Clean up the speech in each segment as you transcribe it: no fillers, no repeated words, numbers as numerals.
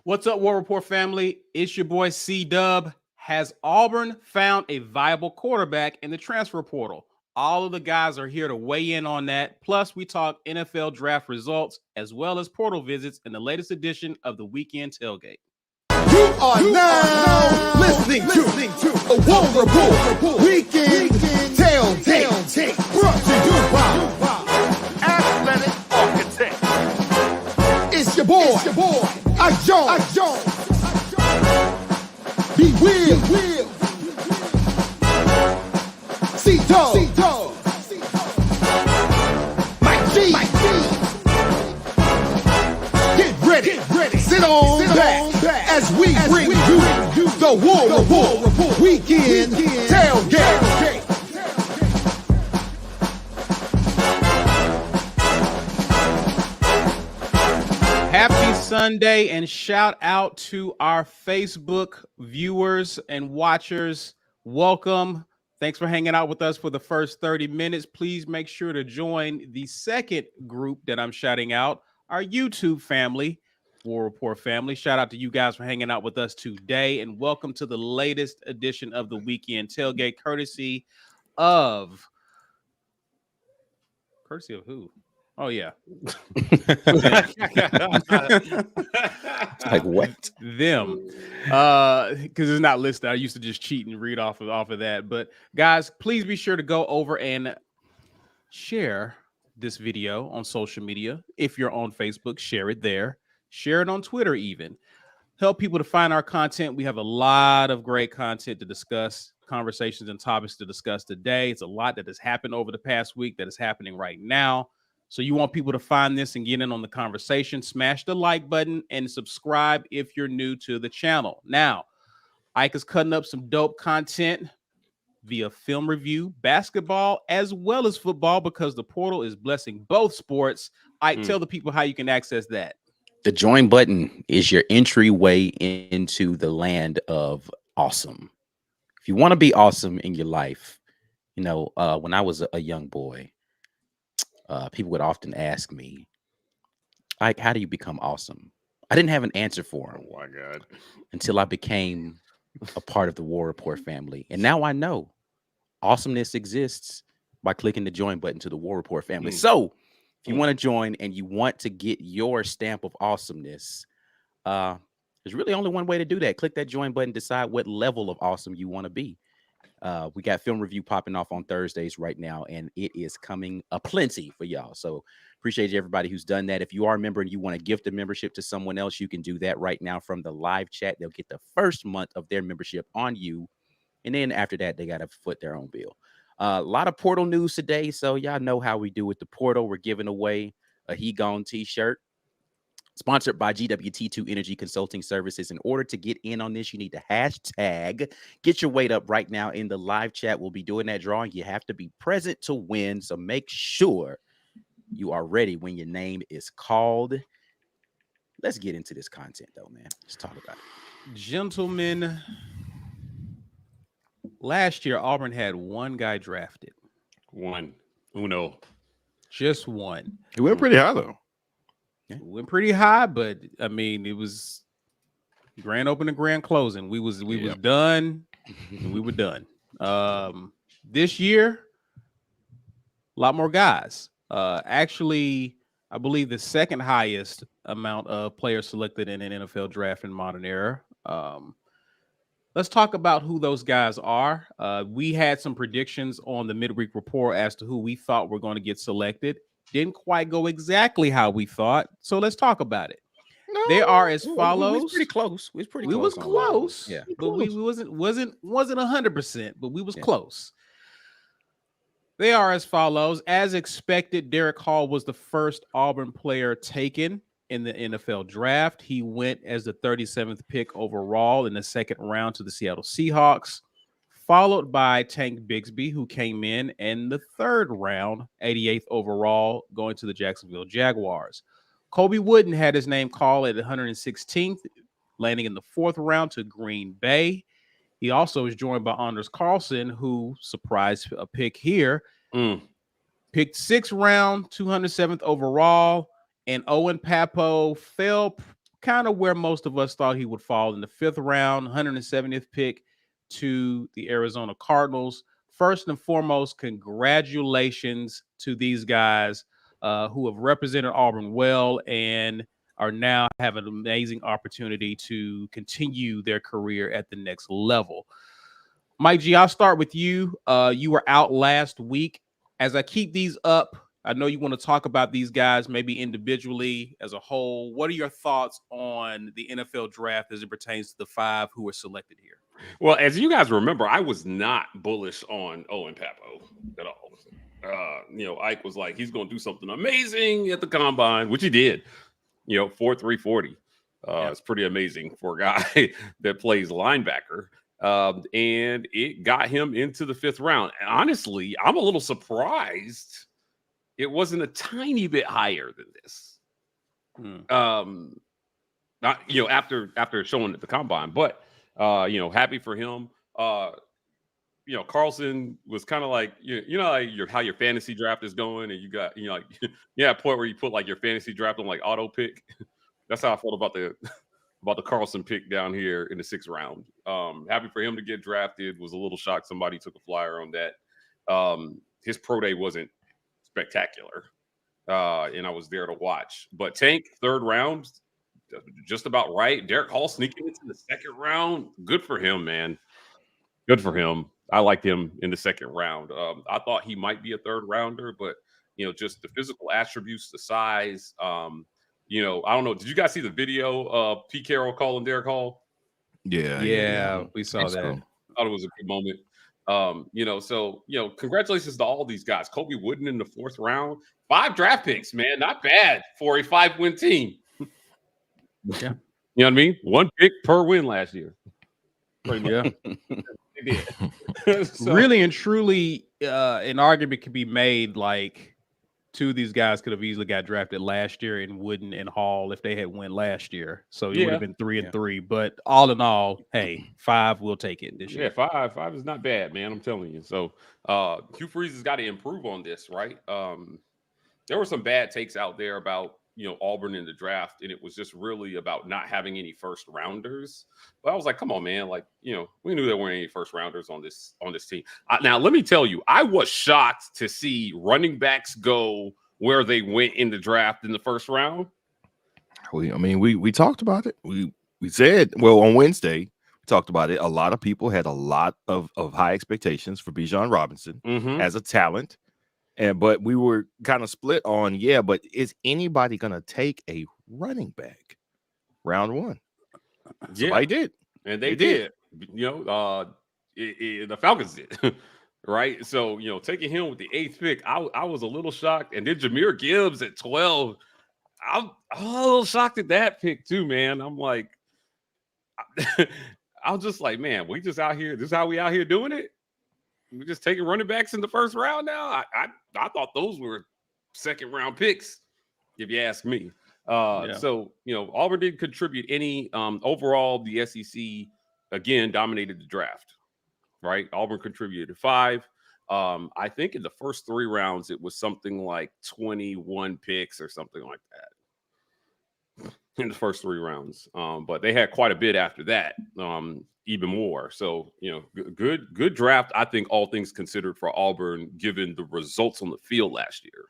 What's up, War Report family? It's your boy C-Dub. Has Auburn found a viable quarterback in the transfer portal? All of the guys are here to weigh in on that. Plus, we talk NFL draft results as well as portal visits in the latest edition of the Weekend Tailgate. You are now listening to a War Report Weekend Tailgate, brought to you by Athletic Architect. It's your boy, I Jones. Be real. C-Dog. Mike G. Get ready. Sit on back as we bring you the War Report Weekend Tailgate. Happy Sunday and shout out to our Facebook viewers and watchers. Welcome. Thanks for hanging out with us for the first 30 minutes. Please make sure to join the second group that I'm shouting out, our YouTube family, War Report family. Shout out to you guys for hanging out with us today, and welcome to the latest edition of the Weekend Tailgate, courtesy of who? Oh, yeah. Like what? Them. Because it's not listed. I used to just cheat and read off of that. But guys, please be sure to go over and share this video on social media. If you're on Facebook, share it there. Share it on Twitter even. Help people to find our content. We have a lot of great content to discuss, conversations and topics to discuss today. It's a lot that has happened over the past week that is happening right now. So you want people to find this and get in on the conversation. Smash the like button and subscribe if you're new to the channel. Now, Ike is cutting up some dope content via film review, basketball, as well as football, because the portal is blessing both sports. Ike, tell the people how you can access that. The join button is your entryway into the land of awesome. If you want to be awesome in your life, you know, when I was a young boy, people would often ask me, Ike, how do you become awesome? I didn't have an answer for them. Oh my God. Until I became a part of the War Report family. And now I know awesomeness exists by clicking the join button to the War Report family. So if you want to join and you want to get your stamp of awesomeness, there's really only one way to do that. Click that join button, decide what level of awesome you want to be. We got film review popping off on Thursdays right now, and it is coming aplenty for y'all. So appreciate everybody who's done that. If you are a member and you want to gift a membership to someone else, you can do that right now from the live chat. They'll get the first month of their membership on you. And then after that, they got to foot their own bill. A lot of portal news today. So y'all know how we do with the portal. We're giving away a He Gone t-shirt. Sponsored by GWT2 Energy Consulting Services. In order to get in on this, you need to hashtag get your weight up right now in the live chat. We'll be doing that drawing. You have to be present to win. So make sure you are ready when your name is called. Let's get into this content, though, man. Let's talk about it. Gentlemen, last year, Auburn had one guy drafted. Uno. Just one. It went pretty high, though. It went pretty high, but I mean, it was grand opening, grand closing. We was done, and we were done. This year, a lot more guys. Actually, I believe the second highest amount of players selected in an NFL draft in modern era. Let's talk about who those guys are. We had some predictions on the midweek report as to who we thought were going to get selected. Didn't quite go exactly how we thought, so let's talk about it. No, they are as follows. We was pretty close. We was close. Yeah, but we wasn't 100%, but we was close. They are as follows. As expected, Derek Hall was the first Auburn player taken in the NFL draft. He went as the 37th pick overall in the second round to the Seattle Seahawks, followed by Tank Bigsby, who came in the third round, 88th overall, going to the Jacksonville Jaguars. Kobe Wooden had his name called at 116th, landing in the fourth round to Green Bay. He also was joined by Anders Carlson, who surprised a pick here, picked sixth round, 207th overall, and Owen Papo fell kind of where most of us thought he would fall in the 5th round, 170th pick to the Arizona Cardinals. First and foremost, congratulations to these guys who have represented Auburn well and are now have an amazing opportunity to continue their career at the next level. Mike G, I'll start with you. You were out last week. As I keep these up, I know you want to talk about these guys maybe individually as a whole. What are your thoughts on the NFL draft as it pertains to the 5 who were selected here? Well, as you guys remember, I was not bullish on Owen Pappo at all. Ike was like, he's going to do something amazing at the combine, which he did. 4.3 40. It's pretty amazing for a guy that plays linebacker. And it got him into the 5th round. And honestly, I'm a little surprised it wasn't a tiny bit higher than this. Not after showing at the combine, but happy for him. Carlson was kind of like how your fantasy draft is going, and you got a point where you put like your fantasy draft on like auto pick. That's how I felt about the Carlson pick down here in the 6th round. Happy for him to get drafted. Was a little shocked somebody took a flyer on that. His pro day wasn't spectacular, and I was there to watch. But Tank, 3rd round, just about right. Derek Hall sneaking into the 2nd round. Good for him, man. Good for him. I liked him in the 2nd round. I thought he might be a 3rd rounder, but just the physical attributes, the size. I don't know. Did you guys see the video of Pete Carroll calling Derek Hall? Yeah, we saw that. I thought it was a good moment. Congratulations to all these guys. Kobe Wooden in the 4th round. 5 draft picks, man. Not bad for a 5-win team. Yeah. You know what I mean? 1 pick per win last year. Yeah. They did. Really and truly, an argument could be made like 2 of these guys could have easily got drafted last year in Wooden and Hall if they had went last year. So it would have been 3 and 3. But all in all, hey, 5 will take it this year. Yeah, 5 is not bad, man. I'm telling you. So Hugh Freeze has got to improve on this, right? There were some bad takes out there about Auburn in the draft, and it was just really about not having any 1st rounders. But I was like, come on, man, like we knew there weren't any 1st rounders on this team. Now let me tell you, I was shocked to see running backs go where they went in the draft in the 1st round. We talked about it. We said, well, on Wednesday we talked about it. A lot of people had a lot of high expectations for Bijan Robinson as a talent. But we were kind of split on, but is anybody going to take a running back round 1? Somebody did. And they did. The Falcons did. Right? So, taking him with the 8th pick, I was a little shocked. And then Jahmyr Gibbs at 12. I'm a little shocked at that pick too, man. I'm like, I was just like, man, we just out here. This is how we out here doing it. We just taking running backs in the 1st round now. I thought those were 2nd round picks, if you ask me. So Auburn didn't contribute any. Overall, the SEC again dominated the draft. Right, Auburn contributed 5. I think in the first 3 rounds it was something like 21 picks or something like that in the first 3 rounds. But they had quite a bit after that. Even more. So, good draft, I think, all things considered for Auburn, given the results on the field last year.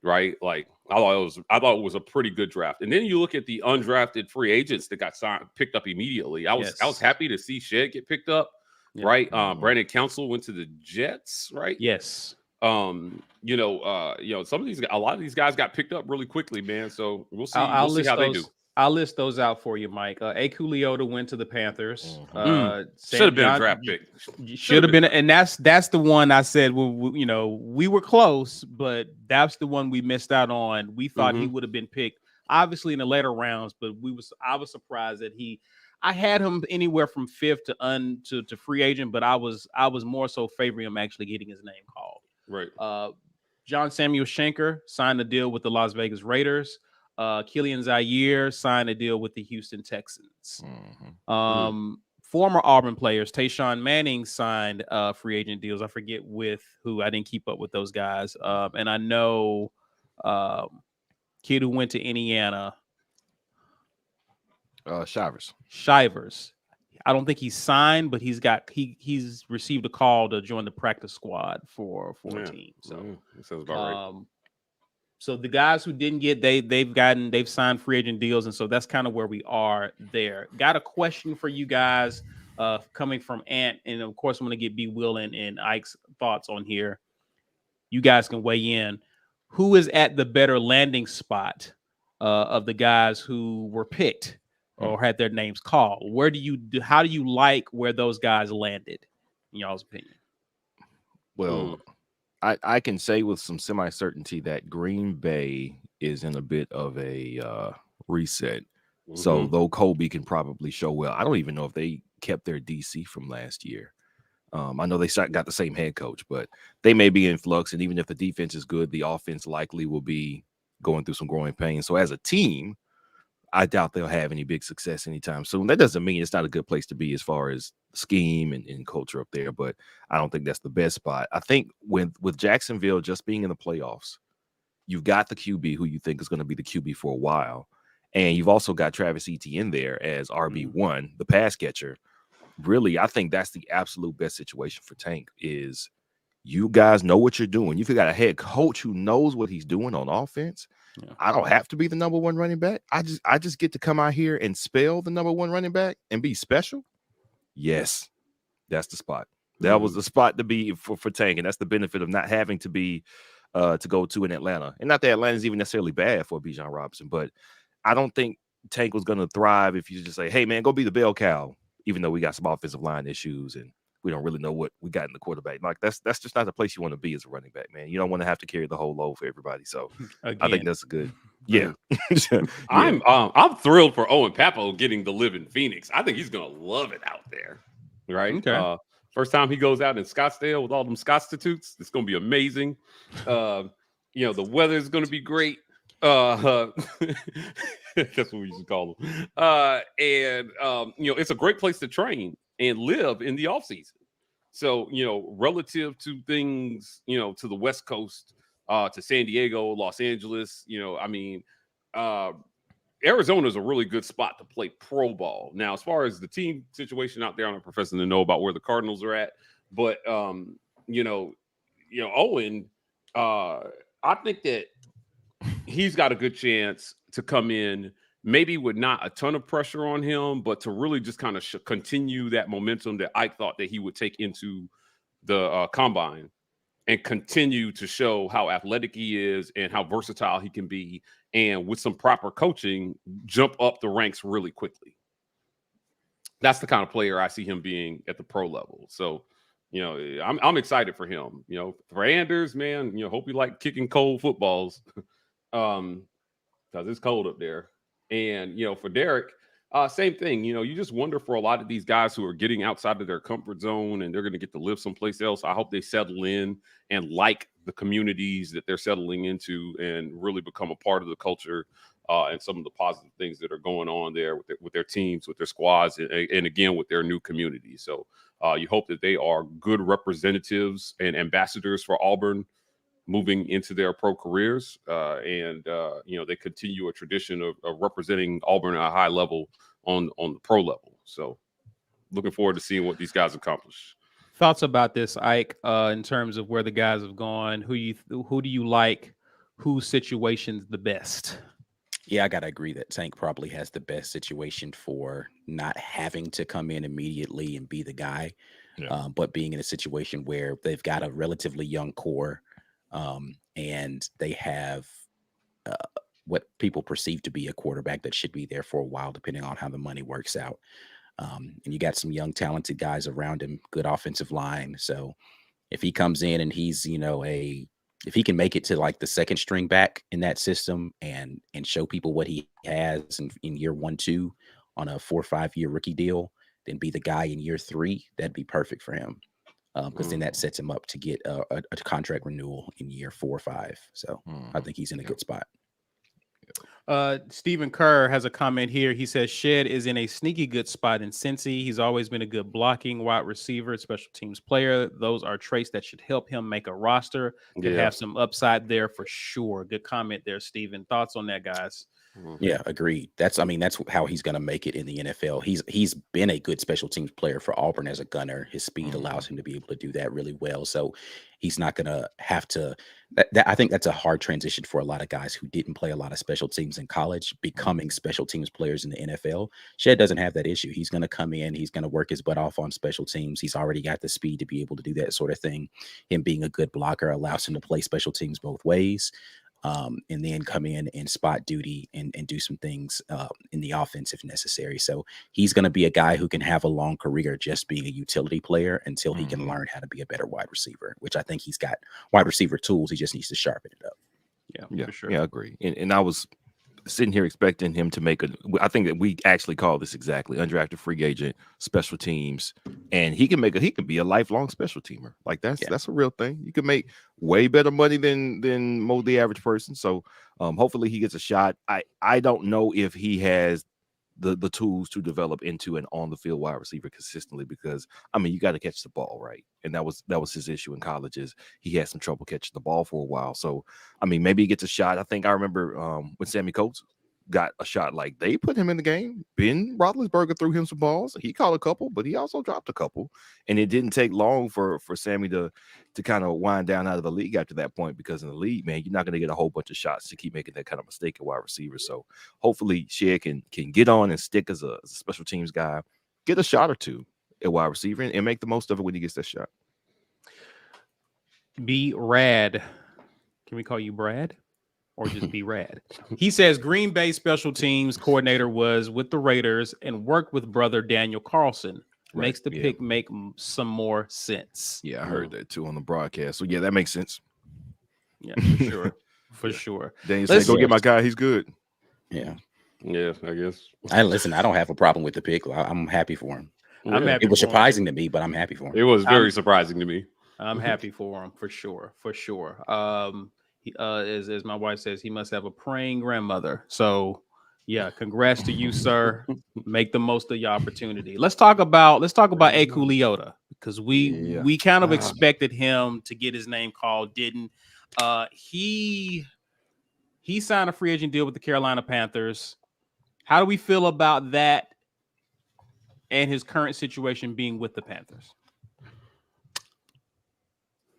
Right? Like, I thought it was a pretty good draft. And then you look at the undrafted free agents that got picked up immediately. I was happy to see Shed get picked up. Yep. Right? Brandon Council went to the Jets, right? Yes. Some of these, a lot of these guys got picked up really quickly, man. So we'll see. We'll see how they do. I'll list those out for you, Mike. Akou Leota went to the Panthers. Should have been a draft pick. Should have been, and that's the one I said. We were close, but that's the one we missed out on. We thought he would have been picked, obviously in the later rounds, but I was surprised that I had him anywhere from 5th to free agent, but I was more so favoring him actually getting his name called. Right. John Samuel Schenker signed a deal with the Las Vegas Raiders. Killian Zaire signed a deal with the Houston Texans. Former Auburn players, Tayshawn Manning signed free agent deals. I forget with who. I didn't keep up with those guys. And I know kid who went to Indiana. Shivers. Shivers. I don't think he's signed, but he's received a call to join the practice squad for a team. So that sounds about right. So the guys who didn't get they've signed free agent deals, and so that's kind of where we are there. Got a question for you guys coming from Ant, and of course I'm going to get B. Will and Ike's thoughts on here. You guys can weigh in. Who is at the better landing spot of the guys who were picked or had their names called? How do you like where those guys landed, in y'all's opinion? Well, I can say with some semi-certainty that Green Bay is in a bit of a reset. So though Colby can probably show well, I don't even know if they kept their DC from last year. I know they got the same head coach, but they may be in flux. And even if the defense is good, the offense likely will be going through some growing pains. So as a team, I doubt they'll have any big success anytime soon. That doesn't mean it's not a good place to be as far as scheme and culture up there, but I don't think that's the best spot. I think with Jacksonville just being in the playoffs, you've got the QB who you think is going to be the QB for a while. And you've also got Travis Etienne there as RB1, the pass catcher. Really, I think that's the absolute best situation for Tank is you guys know what you're doing. You've got a head coach who knows what he's doing on offense. Yeah. I don't have to be the number one running back. I just get to come out here and spell the number one running back and be special. Yes, that's the spot. That was the spot to be for Tank, and that's the benefit of not having to be to go to in Atlanta. And not that Atlanta's even necessarily bad for Bijan Robinson, but I don't think Tank was going to thrive if you just say, hey, man, go be the bell cow, even though we got some offensive line issues and we don't really know what we got in the quarterback. Like that's just not the place you want to be as a running back, man. You don't want to have to carry the whole load for everybody. So I think that's a good. Yeah. I'm thrilled for Owen Papo getting to live in Phoenix. I think he's gonna love it out there. Right. Okay. First time he goes out in Scottsdale with all them Scotstitutes, it's gonna be amazing. The weather is gonna be great. That's what we used to call them. It's a great place to train and live in the off season. So, relative to things, to the West Coast, to San Diego, Los Angeles, Arizona is a really good spot to play pro ball. Now, as far as the team situation out there, I'm not professing to know about where the Cardinals are at, but Owen, I think that he's got a good chance to come in, maybe with not a ton of pressure on him, but to really just kind of continue that momentum that Ike thought that he would take into the combine and continue to show how athletic he is and how versatile he can be. And with some proper coaching, jump up the ranks really quickly. That's the kind of player I see him being at the pro level. So, I'm excited for him. For Anders, man, hope you like kicking cold footballs. Because it's cold up there. And, for Derek, same thing. You just wonder for a lot of these guys who are getting outside of their comfort zone and they're going to get to live someplace else. I hope they settle in and like the communities that they're settling into and really become a part of the culture and some of the positive things that are going on there with their teams, with their squads, and again, with their new community. So you hope that they are good representatives and ambassadors for Auburn moving into their pro careers, and they continue a tradition of representing Auburn at a high level on the pro level. So looking forward to seeing what these guys accomplish. Thoughts about this, Ike, in terms of where the guys have gone? Who do you like? Whose situation's the best? Yeah, I gotta agree that Tank probably has the best situation for not having to come in immediately and be the guy, but being in a situation where they've got a relatively young core. And they have what people perceive to be a quarterback that should be there for a while, depending on how the money works out. And you got some young, talented guys around him, good offensive line. So if he comes in and he's, if he can make it to like the second string back in that system and show people what he has in year 1, 2 on a 4 or 5 year rookie deal, then be the guy in year 3, that'd be perfect for him. Because then that sets him up to get a contract renewal in year 4 or 5. So I think he's in a good spot. Stephen Kerr has a comment here. He says Shed is in a sneaky good spot in Cincy. He's always been a good blocking wide receiver, special teams player. Those are traits that should help him make a roster. Could have some upside there for sure. Good comment there, Stephen. Thoughts on that, guys? Yeah, agreed. That's how he's going to make it in the NFL. He's been a good special teams player for Auburn as a gunner. His speed allows him to be able to do that really well. So he's not going to have to. I think that's a hard transition for a lot of guys who didn't play a lot of special teams in college, becoming special teams players in the NFL. Shed doesn't have that issue. He's going to come in. He's going to work his butt off on special teams. He's already got the speed to be able to do that sort of thing. Him being a good blocker allows him to play special teams both ways. And then come in and spot duty and do some things in the offense if necessary. So he's going to be a guy who can have a long career just being a utility player until he can learn how to be a better wide receiver, which I think he's got wide receiver tools. He just needs to sharpen it up. Yeah, for sure. Yeah, I agree. And I was sitting here expecting him to make I think that we actually call this exactly undrafted free agent special teams, and he can be a lifelong special teamer. Like that's a real thing. You can make way better money than most the average person. So hopefully he gets a shot. I don't know if he has the tools to develop into an on the field wide receiver consistently, because I mean you got to catch the ball, right? And that was his issue in college, is he had some trouble catching the ball for a while. So I mean maybe he gets a shot. I think I remember when Sammy Coates got a shot, like they put him in the game. Ben Roethlisberger threw him some balls. He caught a couple, but he also dropped a couple. And it didn't take long for Sammy to kind of wind down out of the league after that point, because in the league, man, you're not going to get a whole bunch of shots to keep making that kind of mistake at wide receiver. So hopefully Shed can get on and stick as a special teams guy, get a shot or two at wide receiver and make the most of it when he gets that shot. Be rad. Can we call you Brad? Or just be rad. He says Green Bay special teams coordinator was with the Raiders and worked with brother Daniel Carlson. Makes the pick make some more sense. Yeah, I heard that too on the broadcast. So yeah, that makes sense. Yeah, for sure. For sure. Daniel said, go get my guy. He's good. Yeah. Yeah, I guess. I don't have a problem with the pick. I'm happy for him. Happy it was surprising to me, but I'm happy for him. It was very surprising to me. I'm happy for him, for sure. For sure. As my wife says, he must have a praying grandmother. So yeah, congrats to you, sir. Make the most of your opportunity. Let's talk about Eku Leota, because we kind of expected him to get his name called, didn't. He signed a free agent deal with the Carolina Panthers. How do we feel about that and his current situation being with the Panthers?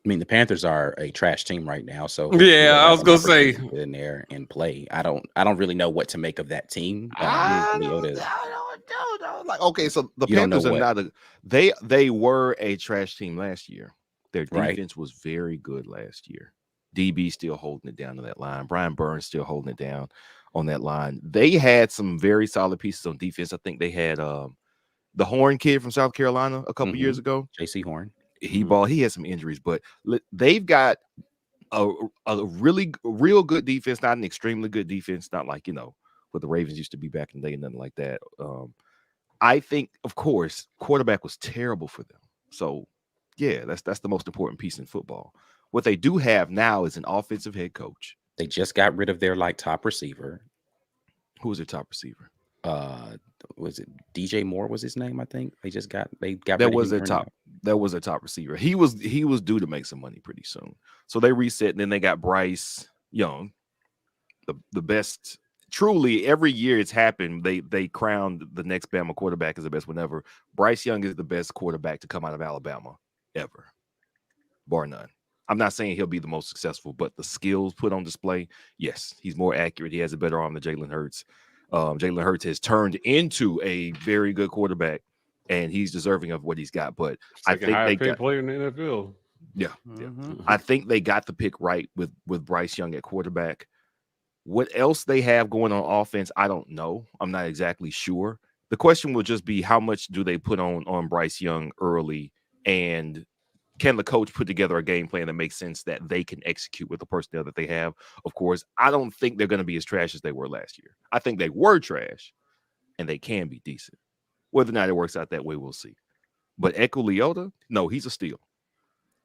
I mean, the Panthers are a trash team right now, so yeah, I was gonna say in there and play. I don't really know what to make of that team. I don't know. Like, okay, so the Panthers are not they were a trash team last year. Their defense was very good last year. DB still holding it down to that line. Brian Burns still holding it down on that line. They had some very solid pieces on defense. I think they had the Horn kid from South Carolina a couple years ago. JC Horn. He had some injuries, but they've got a real good defense, not an extremely good defense, not like, what the Ravens used to be back in the day, nothing like that. I think, of course, quarterback was terrible for them. So, yeah, that's the most important piece in football. What they do have now is an offensive head coach. They just got rid of their top receiver. Who was their top receiver? Was it DJ Moore was his name? I think they got that was their top receiver. He was due to make some money pretty soon. So they reset, and then they got Bryce Young, the best. Truly, every year it's happened. They crowned the next Bama quarterback as the best one ever. Bryce Young is the best quarterback to come out of Alabama ever, bar none. I'm not saying he'll be the most successful, but the skills put on display, yes, he's more accurate. He has a better arm than Jalen Hurts. Jalen Hurts has turned into a very good quarterback, and he's deserving of what he's got. But I think they got player in the NFL. Yeah. I think they got the pick right with Bryce Young at quarterback. What else they have going on offense, I don't know. I'm not exactly sure. The question will just be how much do they put on Bryce Young early, and can the coach put together a game plan that makes sense that they can execute with the personnel that they have? Of course, I don't think they're going to be as trash as they were last year. I think they were trash, and they can be decent. Whether or not it works out that way, we'll see. But Eku Leota, no, he's a steal.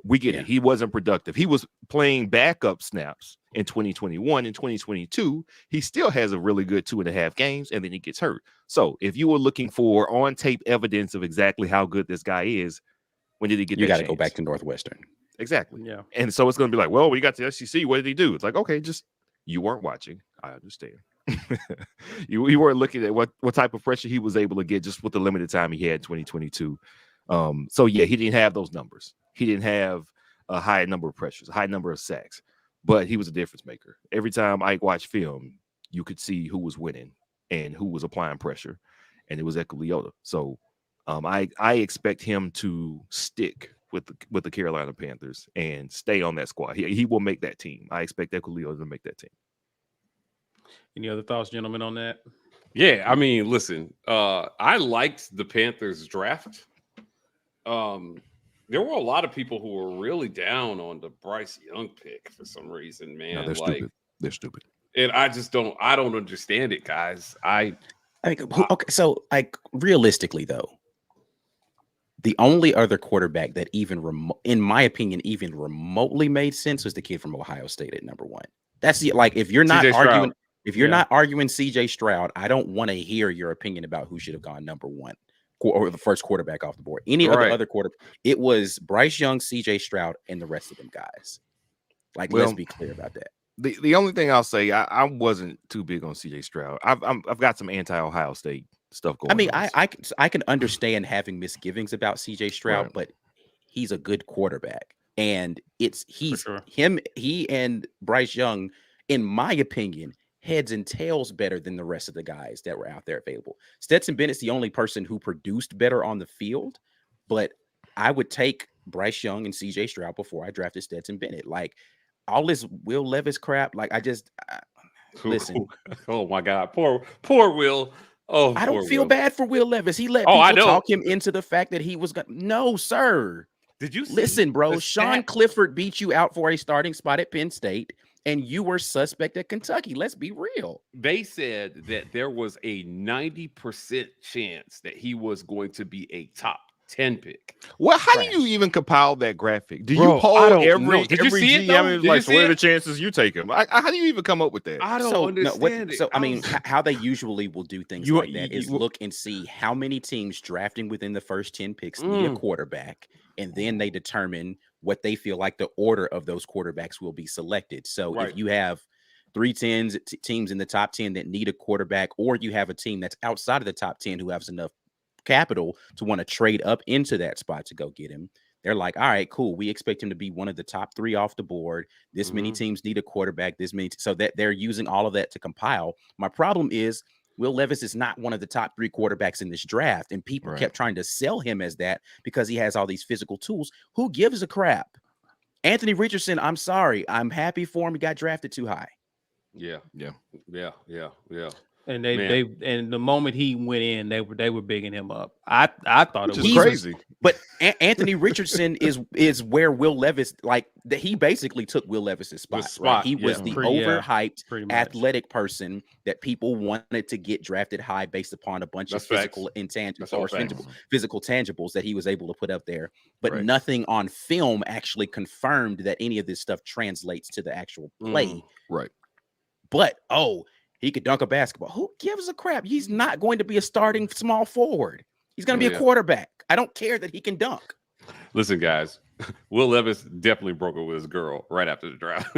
We get it. He wasn't productive. He was playing backup snaps in 2021. In 2022, he still has a really good 2.5 games, and then he gets hurt. So if you were looking for on-tape evidence of exactly how good this guy is, when did he get You that got to chance? go back to Northwestern. Exactly. Yeah. And so it's going to be like, well, we got to the SEC. What did he do? It's like, okay, just you weren't watching. I understand. you weren't looking at what type of pressure he was able to get just with the limited time he had in 2022. So yeah, he didn't have those numbers. He didn't have a high number of pressures, a high number of sacks, but he was a difference maker. Every time I watched film, you could see who was winning and who was applying pressure, and it was Ekuliota. So I expect him to stick with the Carolina Panthers and stay on that squad. He will make that team. I expect Ekuliota to make that team. Any other thoughts, gentlemen, on that? Yeah, I mean, listen, I liked the Panthers draft. There were a lot of people who were really down on the Bryce Young pick for some reason, man. No, they're stupid. They're stupid. And I don't understand it, guys. Okay, so like realistically though, the only other quarterback that in my opinion, even remotely made sense was the kid from Ohio State at number 1. That's like if you're not arguing, not arguing CJ Stroud, I don't want to hear your opinion about who should have gone number 1 or the first quarterback off the board. Any other quarterback, it was Bryce Young, CJ Stroud, and the rest of them guys. Like, let's be clear about that. The only thing I'll say, I wasn't too big on CJ Stroud. I've got some anti-Ohio State stuff going on. I mean, I can understand having misgivings about CJ Stroud, but he's a good quarterback, and he and Bryce Young, in my opinion, heads and tails better than the rest of the guys that were out there available. Stetson Bennett's the only person who produced better on the field, but I would take Bryce Young and CJ Stroud before I drafted Stetson Bennett. Like, all this Will Levis crap, like listen. Oh my God, poor Will. Oh, I don't feel bad for Will Levis. He let people talk him into the fact that he was gonna. No, sir. Did you listen, bro? Sean Clifford beat you out for a starting spot at Penn State, and you were suspect at Kentucky. Let's be real. They said that there was a 90% chance that he was going to be a top 10 pick. Well, how do you even compile that graphic? Do you poll every GM? Like, what are the chances you take him? How do you even come up with that? I don't understand it. So, I mean, how they usually will do things like that is look and see how many teams drafting within the first 10 picks need a quarterback, and then they determine what they feel like the order of those quarterbacks will be selected. So if you have 3 teams in the top 10 that need a quarterback, or you have a team that's outside of the top 10 who has enough capital to want to trade up into that spot to go get him, they're like, all right, cool, we expect him to be one of the top 3 off the board. This many teams need a quarterback, so that they're using all of that to compile. My problem is Will Levis is not one of the top 3 quarterbacks in this draft, and people kept trying to sell him as that because he has all these physical tools. Who gives a crap? Anthony Richardson, I'm sorry, I'm happy for him. He got drafted too high. Yeah. And and the moment he went in, they were bigging him up. I thought it was crazy. But Anthony Richardson is where Will Levis, he basically took Will Levis's spot. Right? He was the overhyped athletic person that people wanted to get drafted high based upon a bunch of physical intangibles or physical tangibles that he was able to put up there. But nothing on film actually confirmed that any of this stuff translates to the actual play. Right. But he could dunk a basketball. Who gives a crap? He's not going to be a starting small forward. He's going to be a quarterback. I don't care that he can dunk. Listen, guys, Will Levis definitely broke it with his girl right after the draft.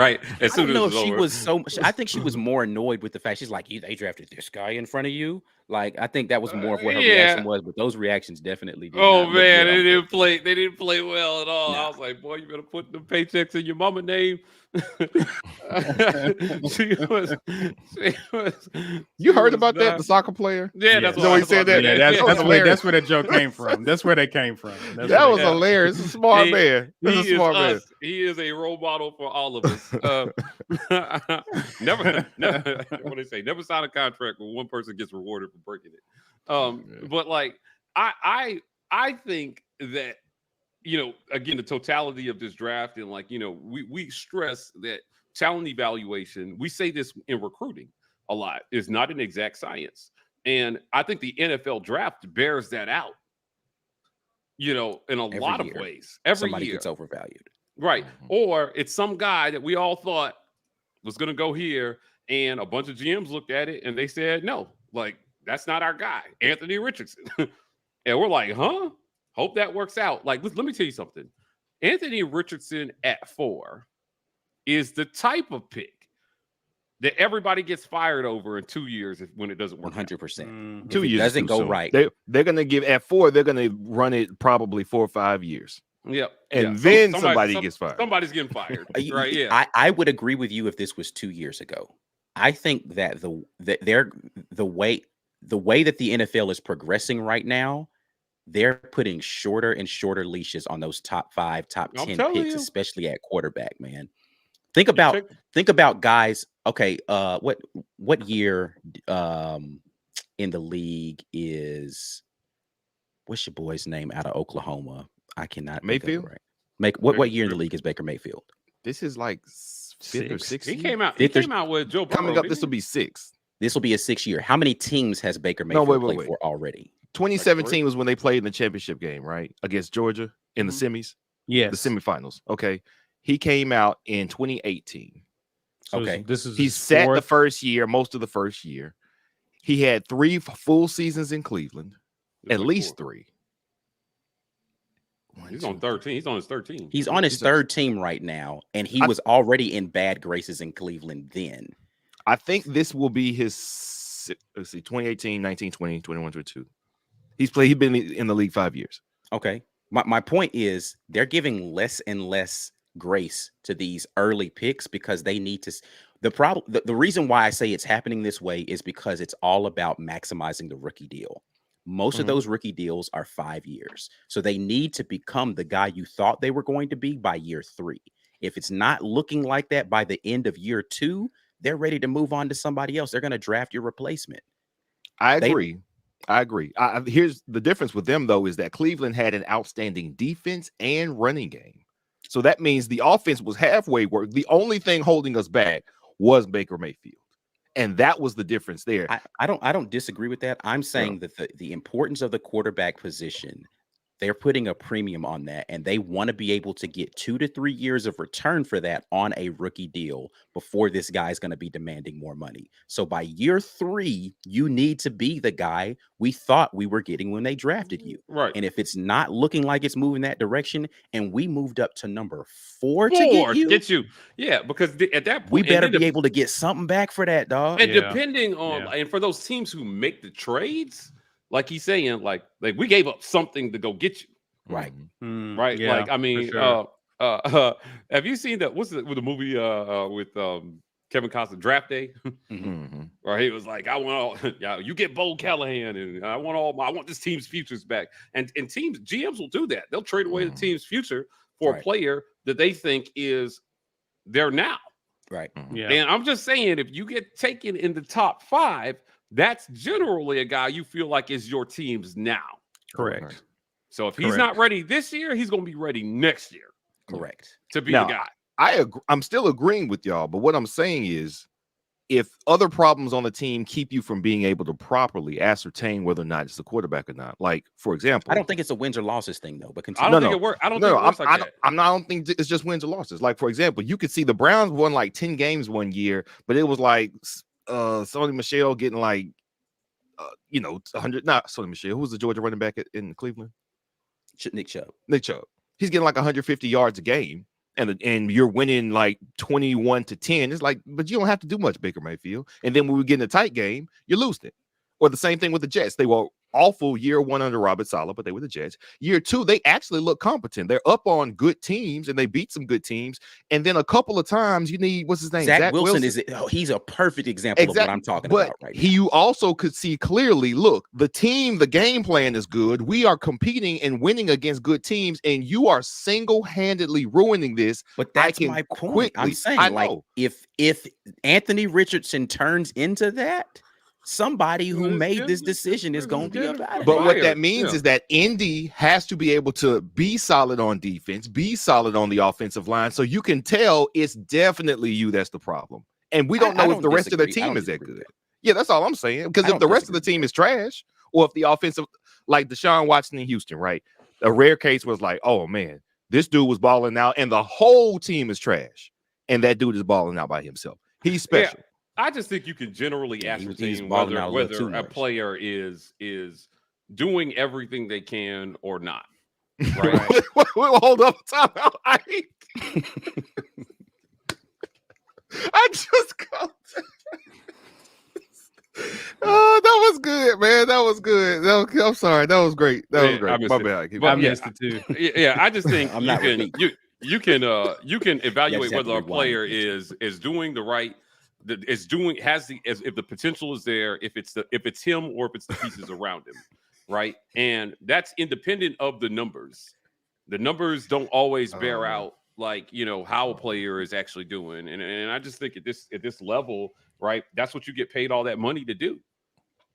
Right. As soon as she was I think she was more annoyed with the fact she's like, they drafted this guy in front of you. Like, I think that was more of what her reaction was, but those reactions dedefinitely did not they didn't play well at all. I was like, boy, you better put the paychecks in your mama name. You heard about that, the soccer player? Yeah, that's what he said. That. Yeah, that's where that joke came from. That's where they came from. That was hilarious. He's a smart man. He is a role model for all of us. Never what they say, never sign a contract where one person gets rewarded for breaking it. But like I think that, again, the totality of this draft, and we stress that talent evaluation, we say this in recruiting a lot, is not an exact science. And I think the NFL draft bears that out. you know, in a Every lot of year, ways. Every somebody year. gets overvalued. Right. Mhm. Or it's some guy that we all thought was going to go here, and a bunch of GMs looked at it and they said, no, like, that's not our guy, Anthony Richardson. And we're like, huh? Hope that works out. Like, let me tell you something. Anthony Richardson at 4 is the type of pick that everybody gets fired over in 2 years when it doesn't work. 100%. Two If it years doesn't too go soon. right, They're gonna give at 4. They're gonna run it probably 4 or 5 years, Yep. and Yeah. then somebody gets fired. Somebody's getting fired. Right. Yeah. I would agree with you if this was 2 years ago. I think that the way that the NFL is progressing right now, they're putting shorter and shorter leashes on those top 5, top I'm 10 telling picks, you. especially at quarterback, man. Think about guys. Okay, what year in the league is, what's your boy's name out of Oklahoma? I cannot think of it Mayfield? right. What year in the league is Baker Mayfield? This is like 5th or 6th. He year? came out. Fifth He or- came out with Joe Burrow. Coming up. didn't This will he? be 6th. This will be a 6th year. How many teams has Baker No, Mayfield wait. played for already? 2017 was when they played in the championship game, right, against Georgia in the semis, Yes. the semifinals. Okay, he came out in 2018. So Okay. This is He his sat the fourth. first year, most of the first year. He had 3 full seasons in Cleveland, It's at like least 4. 3. He's on 13. He's on his 13. He's on his He's a- third team right now, and he I- was already in bad graces in Cleveland then. I think this will be his, let's see, 2018, 19, 20, 21, 22. He's been in the league 5 years. Okay. My point is they're giving less and less grace to these early picks because they need to. The reason why I say it's happening this way is because it's all about maximizing the rookie deal. Most of Mhm. those rookie deals are 5 years. So they need to become the guy you thought they were going to be by year 3. If it's not looking like that by the end of year 2, they're ready to move on to somebody else. They're going to draft your replacement. I agree. Here's the difference with them, though, is that Cleveland had an outstanding defense and running game. So that means the offense was halfway work. The only thing holding us back was Baker Mayfield. And that was the difference there. I don't disagree with that. I'm saying that the importance of the quarterback position, they're putting a premium on that, and they want to be able to get 2 to 3 years of return for that on a rookie deal before this guy's going to be demanding more money. So by year 3, you need to be the guy we thought we were getting when they drafted you. Right. And if it's not looking like it's moving that direction, and we moved up to number 4 to get you, Yeah, because at that point, we better and then be able to get something back for that, dog. And Yeah. depending on, Yeah. and for those teams who make the trades, like he's saying, like we gave up something to go get you, Right. right? Yeah, like, I mean, for sure. have you seen that? What's the movie with Kevin Costner, Draft Day? Mhm. Or he was like, I want all, yeah, you get Bo Callahan, and I want this team's futures back. And teams, GMs will do that. They'll trade away the team's future for Right. a player that they think is there now. Right. Yeah. And I'm just saying, if you get taken in the top 5, that's generally a guy you feel like is your team's now. Correct. So if he's not ready this year, he's going to be ready next year Correct. to be Now, the guy. I agree. I'm still agreeing with y'all, but what I'm saying is, if other problems on the team keep you from being able to properly ascertain whether or not it's the quarterback or not, like for example, I don't think it's a wins or losses thing though. But I continue. don't No, think no. it works. I don't No, think it works like that. I don't think it's just wins or losses. Like for example, you could see the Browns won like 10 games one year, but it was like Sony Michel getting like 100. Not Sony Michel. Who was the Georgia running back in Cleveland? Nick Chubb. Nick Chubb. He's getting like 150 yards a game, and you're winning like 21-10. It's like, but you don't have to do much, Baker Mayfield. And then when we get in a tight game, you're losing it. Or the same thing with the Jets. They were awful year 1 under Robert Saleh, but they were the Jets. Year 2, they actually look competent. They're up on good teams, and they beat some good teams. And then a couple of times, you need, what's his name? Zach Wilson he's a perfect example of what I'm talking about right now. You also could see clearly, look, the game plan is good. We are competing and winning against good teams, and you are single-handedly ruining this. But that's can my point. quickly- I'm saying, I like, know. if Anthony Richardson turns into that, somebody who made this decision is going to be about it. But what that Fired, means yeah. is that Indy has to be able to be solid on defense, be solid on the offensive line. So you can tell it's definitely you that's the problem. And we don't I know if the rest of the disagree. I team don't is that disagree good. with that. Yeah, that's all I'm saying. Because I if the don't rest of the disagree team with is trash, or if the offensive, like Deshaun Watson in Houston, right? A rare case was like, oh man, this dude was balling out, and the whole team is trash, and that dude is balling out by himself. He's special. Yeah, I just think you can generally ascertain whether a player is doing everything they can or not. Right? Hold up, time out. I just got. Oh, that was good, man. That was good. I'm sorry. That was great. That was great. My bad. I missed it too. Yeah, I just think you can evaluate whether a player is doing the right. If the potential is there, if it's him or if it's the pieces around him, right? And that's independent of the numbers. The numbers don't always bear out how a player is actually doing. And I just think at this level, right, that's what you get paid all that money to do,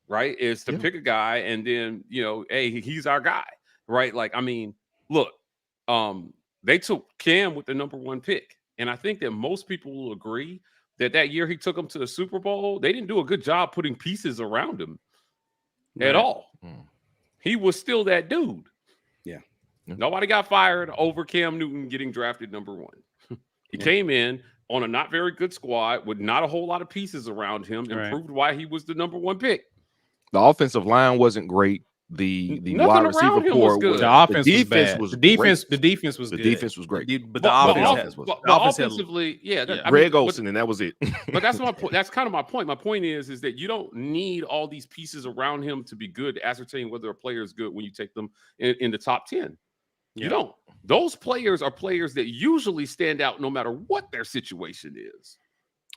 right? Is to pick a guy and then hey, he's our guy, right? Like, I mean, look, they took Cam with the number 1 pick, and I think that most people will agree that year he took him to the Super Bowl, they didn't do a good job putting pieces around him at all. He was still that dude. Yeah. Nobody got fired over Cam Newton getting drafted number 1. He came in on a not very good squad with not a whole lot of pieces around him and proved why he was the number 1 pick. The offensive line wasn't great. The wide receiver core was good. The defense was bad. The defense was good. The defense was great. But the offense was offensively, Greg Olsen, and that was it. But that's my point. That's kind of my point. My point is that you don't need all these pieces around him to be good to ascertain whether a player is good when you take them in the top 10. You don't. Those players are players that usually stand out no matter what their situation is.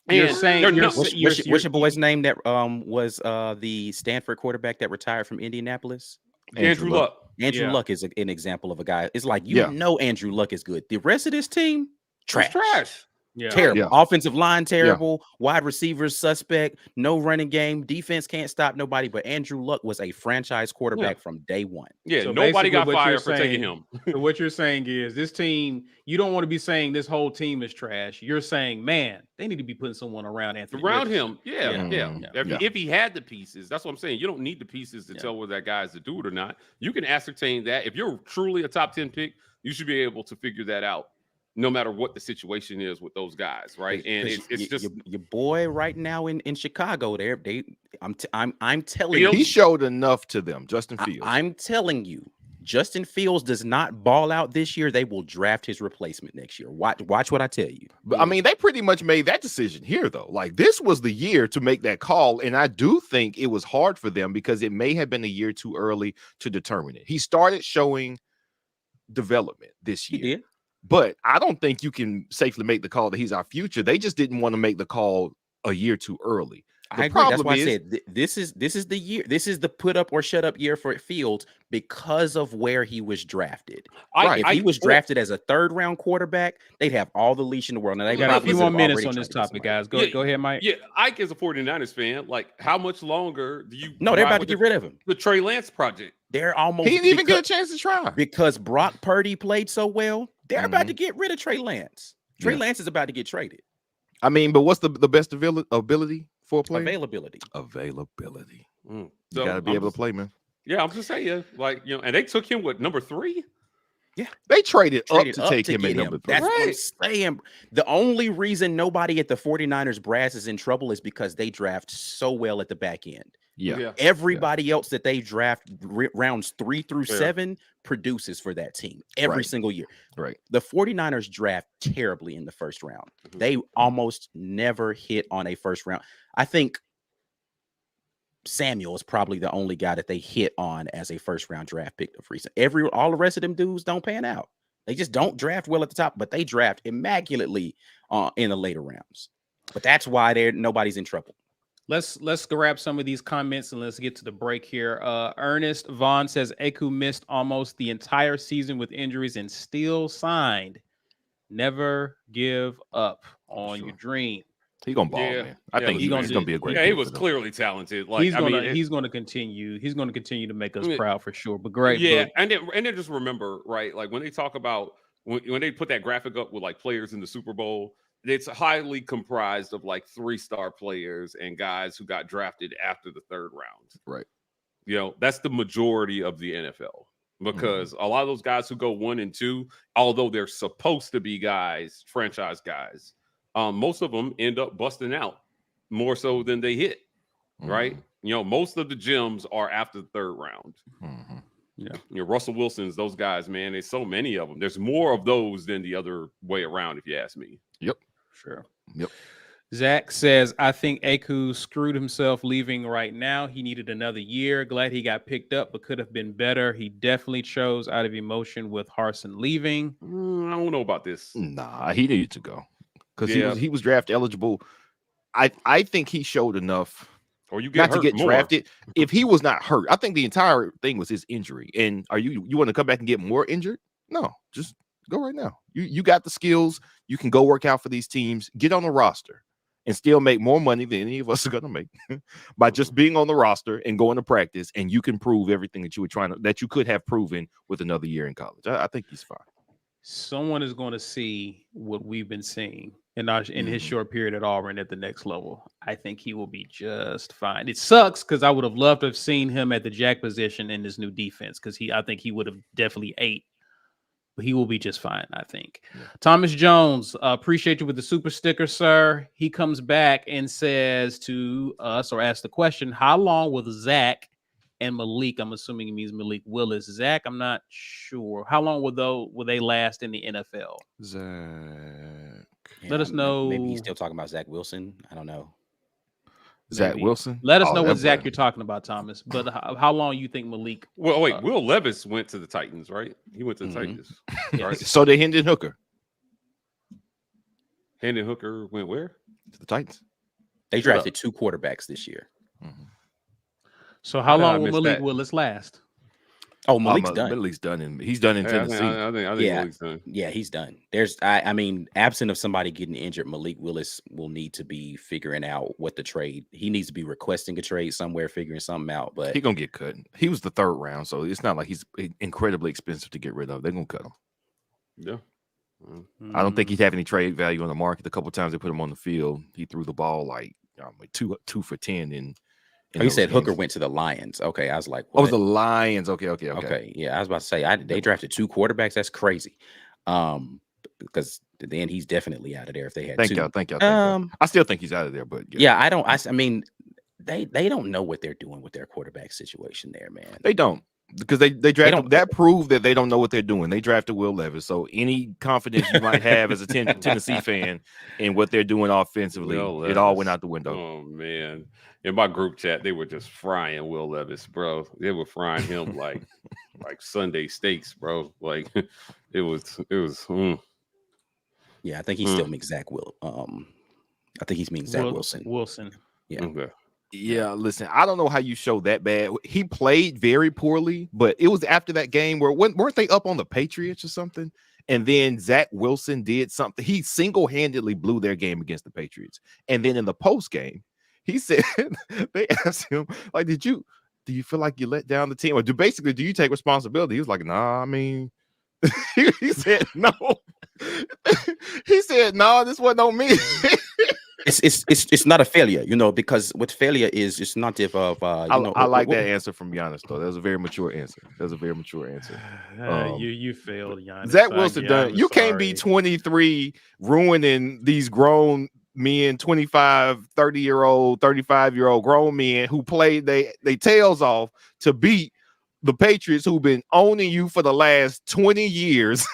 You're saying what's your boy's name that was the Stanford quarterback that retired from Indianapolis? Andrew Luck. Andrew Luck is an example of a guy. It's like Andrew Luck is good. The rest of this team, trash. Terrible. Yeah. Offensive line, terrible. Wide receivers, suspect. No running game. Defense can't stop nobody. But Andrew Luck was a franchise quarterback from day one. Yeah, so nobody got fired for taking him. So what you're saying is this team, you don't want to be saying this whole team is trash. You're saying, man, they need to be putting someone around Anthony him. If he had the pieces, that's what I'm saying. You don't need the pieces to tell whether that guy is a dude or not. You can ascertain that. If you're truly a top 10 pick, you should be able to figure that out. No matter what the situation is with those guys, right? And it's just your boy right now in Chicago. I'm telling you, he showed enough to them. Justin Fields. I'm telling you, Justin Fields does not ball out this year. They will draft his replacement next year. Watch what I tell you. But I mean, they pretty much made that decision here, though. Like, this was the year to make that call, and I do think it was hard for them because it may have been a year too early to determine it. He started showing development this year. He did. But I don't think you can safely make the call that he's our future. They just didn't want to make the call a year too early. I agree. That's why I said this is the year. This is the put up or shut up year for Fields because of where he was drafted. If he was drafted as a 3rd round quarterback, they'd have all the leash in the world. Now, they got a few more minutes on this topic, guys. Go ahead, Mike. Yeah, Ike is a 49ers fan. Like, how much longer do you? No, they're about to get rid of him. The Trey Lance project. They're almost. He didn't even get a chance to try because Brock Purdy played so well. They're about to get rid of Trey Lance. Trey Lance is about to get traded. I mean, but what's the best ability for a player? Availability. You got to be able to play, man. Yeah, I'm just saying, and they took him with number 3. Yeah, they traded up to take him at number 3. That's what I'm saying. The only reason nobody at the 49ers brass is in trouble is because they draft so well at the back end. Yeah. Everybody else that they draft rounds 3 through 7 produces for that team every single year. Right. The 49ers draft terribly in the first round. They almost never hit on a first round. I think Samuel is probably the only guy that they hit on as a first round draft pick of recent. All the rest of them dudes don't pan out. They just don't draft well at the top, but they draft immaculately in the later rounds. But that's why nobody's in trouble. Let's grab some of these comments and let's get to the break here. Ernest Vaughn says Aku missed almost the entire season with injuries and still signed. Never give up on your dream. He's gonna ball, man. I think he's gonna be a great. Yeah, he was clearly talented. Like, he's gonna continue. He's gonna continue to make us proud for sure. But great. Yeah, and then just remember, right? Like when they talk about when they put that graphic up with like players in the Super Bowl. It's highly comprised of like 3-star players and guys who got drafted after the 3rd round. Right. That's the majority of the NFL. because a lot of those guys who go 1 and 2, although they're supposed to be guys, franchise guys, most of them end up busting out more so than they hit, right? You know, most of the gems are after the 3rd round. Yeah. You know, Russell Wilson's, those guys, man, there's so many of them. There's more of those than the other way around, if you ask me. Yep. Sure. Yep. Zach says, I think Aku screwed himself leaving right now. He needed another year. Glad he got picked up, but could have been better. He definitely chose out of emotion with Harsin leaving. I don't know about this. Nah, he needed to go because he was draft eligible. I think he showed enough. Or you get not to get drafted. If he was not hurt, I think the entire thing was his injury. And you want to come back and get more injured? No, just go right now. You got the skills. You can go work out for these teams. Get on the roster and still make more money than any of us are going to make by just being on the roster and going to practice. And you can prove everything that you could have proven with another year in college. I think he's fine. Someone is going to see what we've been seeing in his short period at Auburn at the next level. I think he will be just fine. It sucks because I would have loved to have seen him at the jack position in this new defense because I think he would have definitely ate. But he will be just fine, I think. Yeah. Thomas Jones, appreciate you with the super sticker, sir. He comes back and says to us or asks the question, how long will Zach and Malik, I'm assuming he means Malik Willis. Zach, I'm not sure. How long will they last in the NFL? Zach. Let us know. Maybe he's still talking about Zach Wilson. I don't know. Zach Wilson? Let us know what Zach you're talking about, Thomas. But how long you think Malik? Well, wait, Will Levis went to the Titans, right? He went to the Titans. Right? So they Hendon Hooker. Hendon Hooker went where? To the Titans. They drafted 2 quarterbacks this year. So how long will Malik Willis last? Oh, Malik's done. Malik's done. He's done in Tennessee. I think Malik's done. Yeah, he's done. I mean, absent of somebody getting injured, Malik Willis will need to be figuring out what the trade. He needs to be requesting a trade somewhere, figuring something out. But he's gonna get cut. He was the 3rd round, so it's not like he's incredibly expensive to get rid of. They're gonna cut him. Yeah. I don't think he'd have any trade value on the market. A couple of times they put him on the field, he threw the ball like 2 for 10 in. You said games. Hooker went to the Lions. Okay, I was like, what? Oh, the Lions. Okay. Yeah, I was about to say they drafted 2 quarterbacks. That's crazy. Because then he's definitely out of there if they had. Thank y'all. I still think he's out of there, but I mean, they don't know what they're doing with their quarterback situation there, man. They don't because they drafted that proved that they don't know what they're doing. They drafted Will Levis, so any confidence you might have as a Tennessee fan in what they're doing offensively, it all went out the window. Oh man. In my group chat, they were just frying Will Levis, bro. They were frying him like Sunday steaks, bro. Like it was. Yeah, I think he still makes Zach Will. I think he's means Zach Wilson. Yeah. Okay. Yeah, listen, I don't know how you show that bad. He played very poorly, but it was after that game where weren't they up on the Patriots or something? And then Zach Wilson did something. He single-handedly blew their game against the Patriots. And then in the post game, he said, they asked him, like, do you feel like you let down the team? Or do you take responsibility? He was like, nah, I mean, he said, no. He said, no, this wasn't on me. It's not a failure, because what failure is, it's not if I like that answer from Giannis, though. That was a very mature answer. You failed, Giannis. Zach Wilson done. You can't be 23 ruining these grown men, 25, 30-year-old, 35-year-old grown men who played they tails off to beat the Patriots who've been owning you for the last 20 years,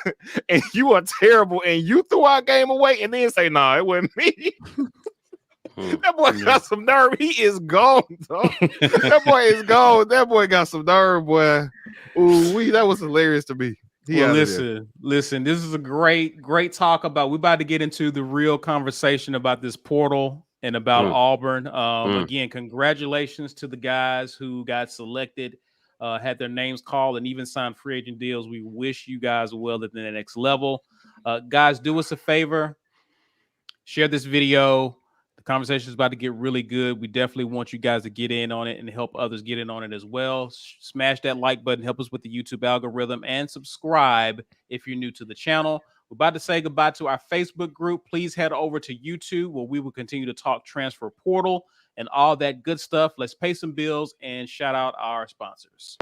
and you are terrible, and you threw our game away, and then say, nah, it wasn't me. That boy got some nerve. He is gone, dog. That boy is gone. That boy got some nerve, boy. Ooh, that was hilarious to me. Well, listen, this is a great talk about. We're about to get into the real conversation about this portal and about Auburn. Again, congratulations to the guys who got selected, had their names called, and even signed free agent deals. We wish you guys well at the next level. Guys, do us a favor. Share this video. The conversation is about to get really good. We definitely want you guys to get in on it and help others get in on it as well. Smash that like button. Help us with the YouTube algorithm and subscribe if you're new to the channel. We're about to say goodbye to our Facebook group. Please head over to YouTube where we will continue to talk transfer portal and all that good stuff. Let's pay some bills and shout out our sponsors.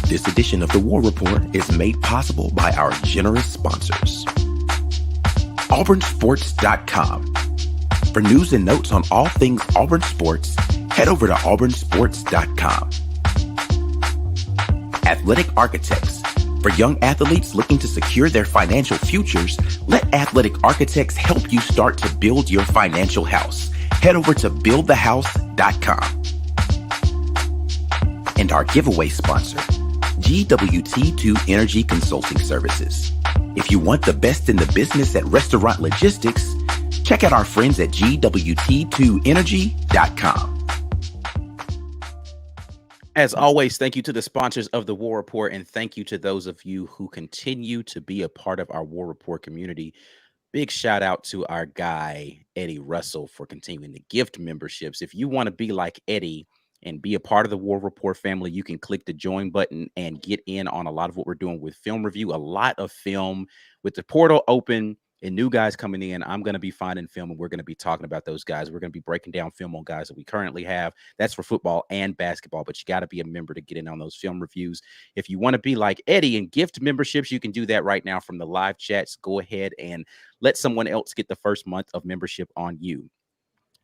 This edition of the War Report is made possible by our generous sponsors. AuburnSports.com. For news and notes on all things Auburn Sports, head over to AuburnSports.com. Athletic Architects. For young athletes looking to secure their financial futures, let Athletic Architects help you start to build your financial house. Head over to BuildTheHouse.com. And our giveaway sponsor, GWT2 Energy Consulting Services. If you want the best in the business at restaurant logistics, check out our friends at GWT2Energy.com. As always, thank you to the sponsors of the War Report, and thank you to those of you who continue to be a part of our War Report community. Big shout out to our guy, Eddie Russell, for continuing to gift memberships. If you want to be like Eddie and be a part of the War Report family, you can click the join button and get in on a lot of what we're doing with film review, a lot of film with the portal open and new guys coming in. I'm going to be finding film and we're going to be talking about those guys. We're going to be breaking down film on guys that we currently have. That's for football and basketball, but you got to be a member to get in on those film reviews. If you want to be like Eddie and gift memberships, you can do that right now from the live chats. Go ahead and let someone else get the first month of membership on you.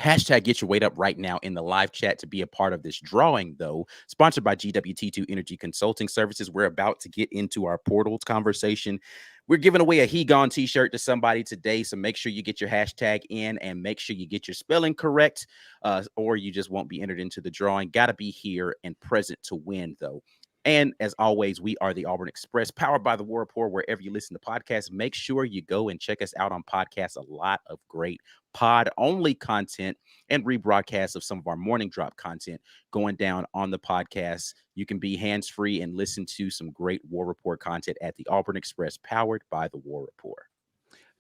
Hashtag get your weight up right now in the live chat to be a part of this drawing, though. Sponsored by GWT2 Energy Consulting Services. We're about to get into our portals conversation. We're giving away a He Gone t-shirt to somebody today, so make sure you get your hashtag in and make sure you get your spelling correct, or you just won't be entered into the drawing. Got to be here and present to win, though. And as always, we are the Auburn Express, powered by the War Report. Wherever you listen to podcasts, make sure you go and check us out on podcasts. A lot of great pod-only content and rebroadcasts of some of our morning drop content going down on the podcast. You can be hands-free and listen to some great War Report content at the Auburn Express, powered by the War Report.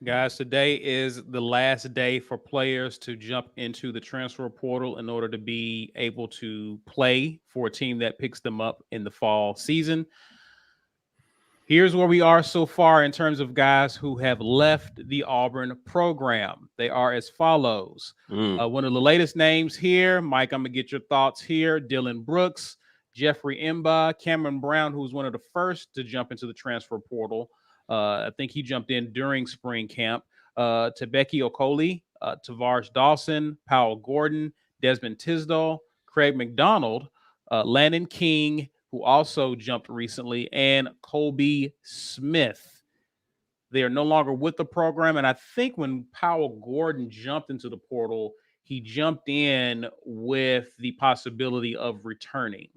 Guys, today is the last day for players to jump into the transfer portal in order to be able to play for a team that picks them up in the fall season. Here's where we are so far in terms of guys who have left the Auburn program. They are as follows. One of the latest names here, Mike, I'm going to get your thoughts here. Dylan Brooks, Jeffrey Imba, Cameron Brown, who was one of the first to jump into the transfer portal. I think he jumped in during spring camp. Tebeki Okoli, Tavares Dawson, Powell Gordon, Desmond Tisdall, Craig McDonald, Landon King, who also jumped recently, and Colby Smith. They are no longer with the program. And I think when Powell Gordon jumped into the portal, he jumped in with the possibility of returning.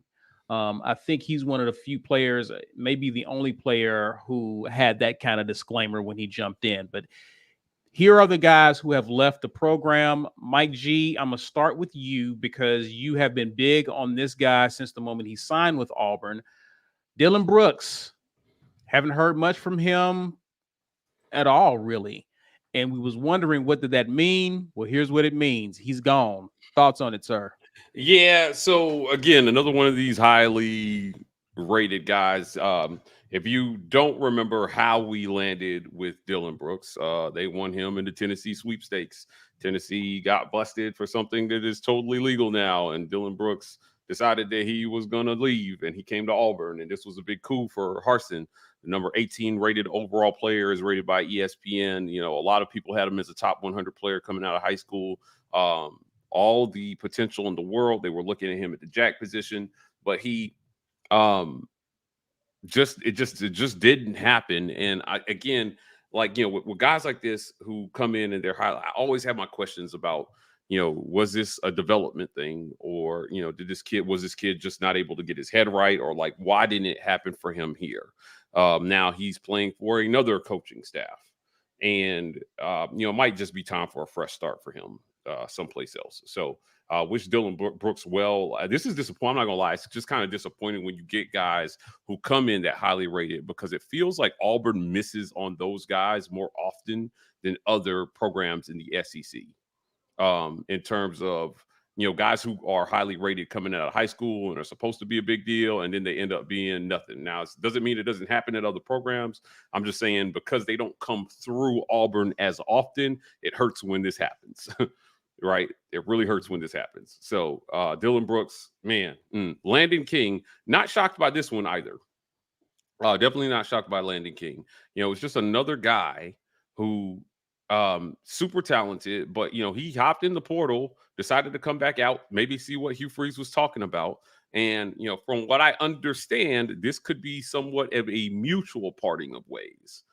I think he's one of the few players, maybe the only player who had that kind of disclaimer when he jumped in. But here are the guys who have left the program. Mike G, I'm going to start with you because you have been big on this guy since the moment he signed with Auburn. Dylan Brooks, haven't heard much from him at all, really. And we was wondering, what did that mean? Well, here's what it means. He's gone. Thoughts on it, sir? Yeah, so again, another one of these highly rated guys. If you don't remember how we landed with Dylan Brooks, they won him in the Tennessee sweepstakes. Tennessee got busted for something that is totally legal now, and Dylan Brooks decided that he was going to leave, and he came to Auburn, and this was a big coup for Harsin. The number 18 rated overall player is rated by ESPN. You know, a lot of people had him as a top 100 player coming out of high school. All the potential in the world. They were looking at him at the jack position, but he it just didn't happen. And again, like, you know, with guys like this who come in and they're high, I always have my questions about, you know, was this a development thing, or, you know, was this kid just not able to get his head right, or like, why didn't it happen for him here? Now he's playing for another coaching staff, and you know, it might just be time for a fresh start for him someplace else. So wish Dylan Brooks well. This is disappointing. I'm not gonna lie, it's just kind of disappointing when you get guys who come in that highly rated, because it feels like Auburn misses on those guys more often than other programs in the SEC. In terms of, you know, guys who are highly rated coming out of high school and are supposed to be a big deal, and then they end up being nothing. Now, it doesn't mean it doesn't happen at other programs. I'm just saying, because they don't come through Auburn as often, it hurts when this happens. Right? It really hurts when this happens. So Dylan Brooks, man, Landon King, not shocked by this one either. Definitely not shocked by Landon King. It's just another guy who super talented, but he hopped in the portal, decided to come back out, maybe see what Hugh Freeze was talking about. And from what I understand, this could be somewhat of a mutual parting of ways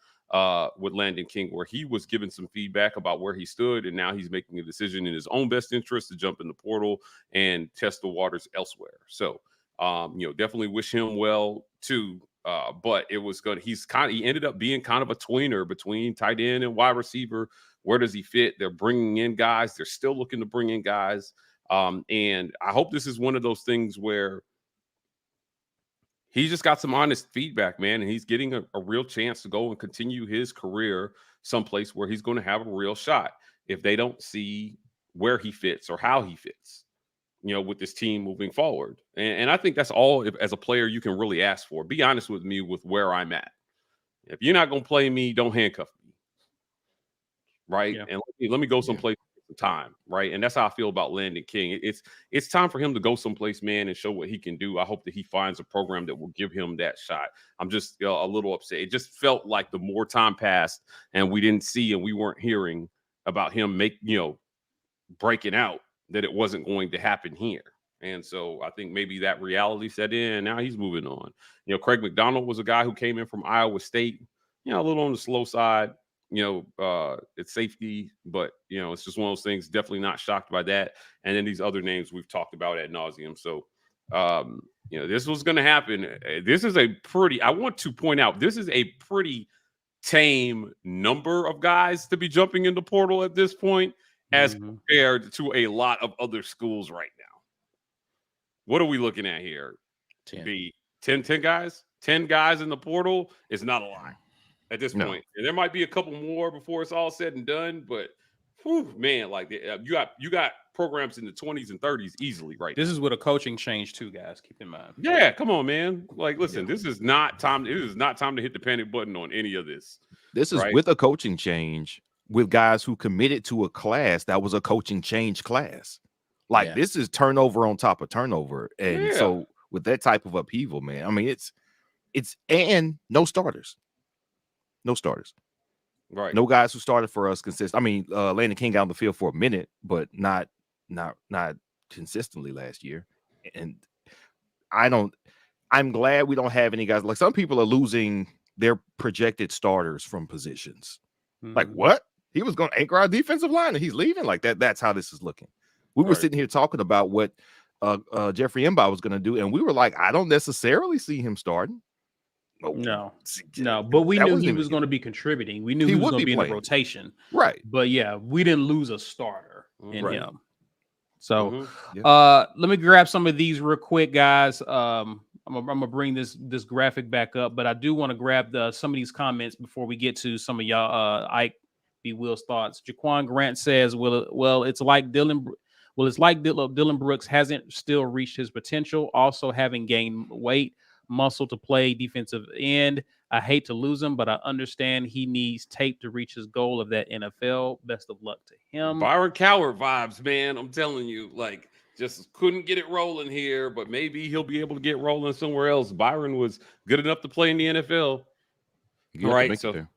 with Landon King, where he was given some feedback about where he stood, and now he's making a decision in his own best interest to jump in the portal and test the waters elsewhere. So definitely wish him well too. But it was good. He ended up being kind of a tweener between tight end and wide receiver. Where does he fit? They're bringing in guys. They're still looking to bring in guys. And I hope this is one of those things where he just got some honest feedback, man, and he's getting a real chance to go and continue his career someplace where he's going to have a real shot if they don't see where he fits or how he fits, with this team moving forward. And I think that's all as a player you can really ask for. Be honest with me with where I'm at. If you're not going to play me, don't handcuff me. Right. Yeah. And let me go someplace some time. Right. And that's how I feel about Landon King. It's time for him to go someplace, man, and show what he can do. I hope that he finds a program that will give him that shot. I'm just a little upset. It just felt like the more time passed and we didn't see and we weren't hearing about him breaking out, that it wasn't going to happen here. And so I think maybe that reality set in. Now he's moving on. Craig McDonald was a guy who came in from Iowa State, a little on the slow side, it's safety, but, it's just one of those things. Definitely not shocked by that. And then these other names we've talked about ad nauseum. So, this was going to happen. I want to point out, this is a pretty tame number of guys to be jumping in the portal at this point, as compared to a lot of other schools right now. What are we looking at here? 10 guys? 10 guys in the portal is not a lot at this point. And there might be a couple more before it's all said and done, but man, like you got programs in the 20s and 30s easily right This now. is with a coaching change too, guys. Keep in mind. Yeah, come on, man. Like, listen, this is not time. It is not time to hit the panic button on any of this. This is with a coaching change, with guys who committed to a class that was a coaching change class. Like this is turnover on top of turnover. And so with that type of upheaval, man, I mean, it's and no starters. No starters. Right. No guys who started for us consistent. I mean, Landon King got on the field for a minute, but not consistently last year. And I'm glad we don't have any guys. Like, some people are losing their projected starters from positions. Like, what? He was going to anchor our defensive line and he's leaving? Like that. That's how this is looking. We were sitting here talking about what Jeffrey Mba was going to do, and we were like, I don't necessarily see him starting. No, but we knew he was going to be contributing. We knew he was going to be in the rotation. Right. But yeah, we didn't lose a starter in him. So let me grab some of these real quick, guys. I'm gonna bring this graphic back up, but I do want to grab some of these comments before we get to some of y'all Ike B. Will's thoughts. Jaquan Grant says, it's like Dylan Brooks hasn't still reached his potential, also having gained weight, muscle to play defensive end. I hate to lose him, but I understand he needs tape to reach his goal of that NFL. Best of luck to him. Byron Coward vibes, man. I'm telling you, like, just couldn't get it rolling here, but maybe he'll be able to get rolling somewhere else. Byron was good enough to play in the NFL. Right. So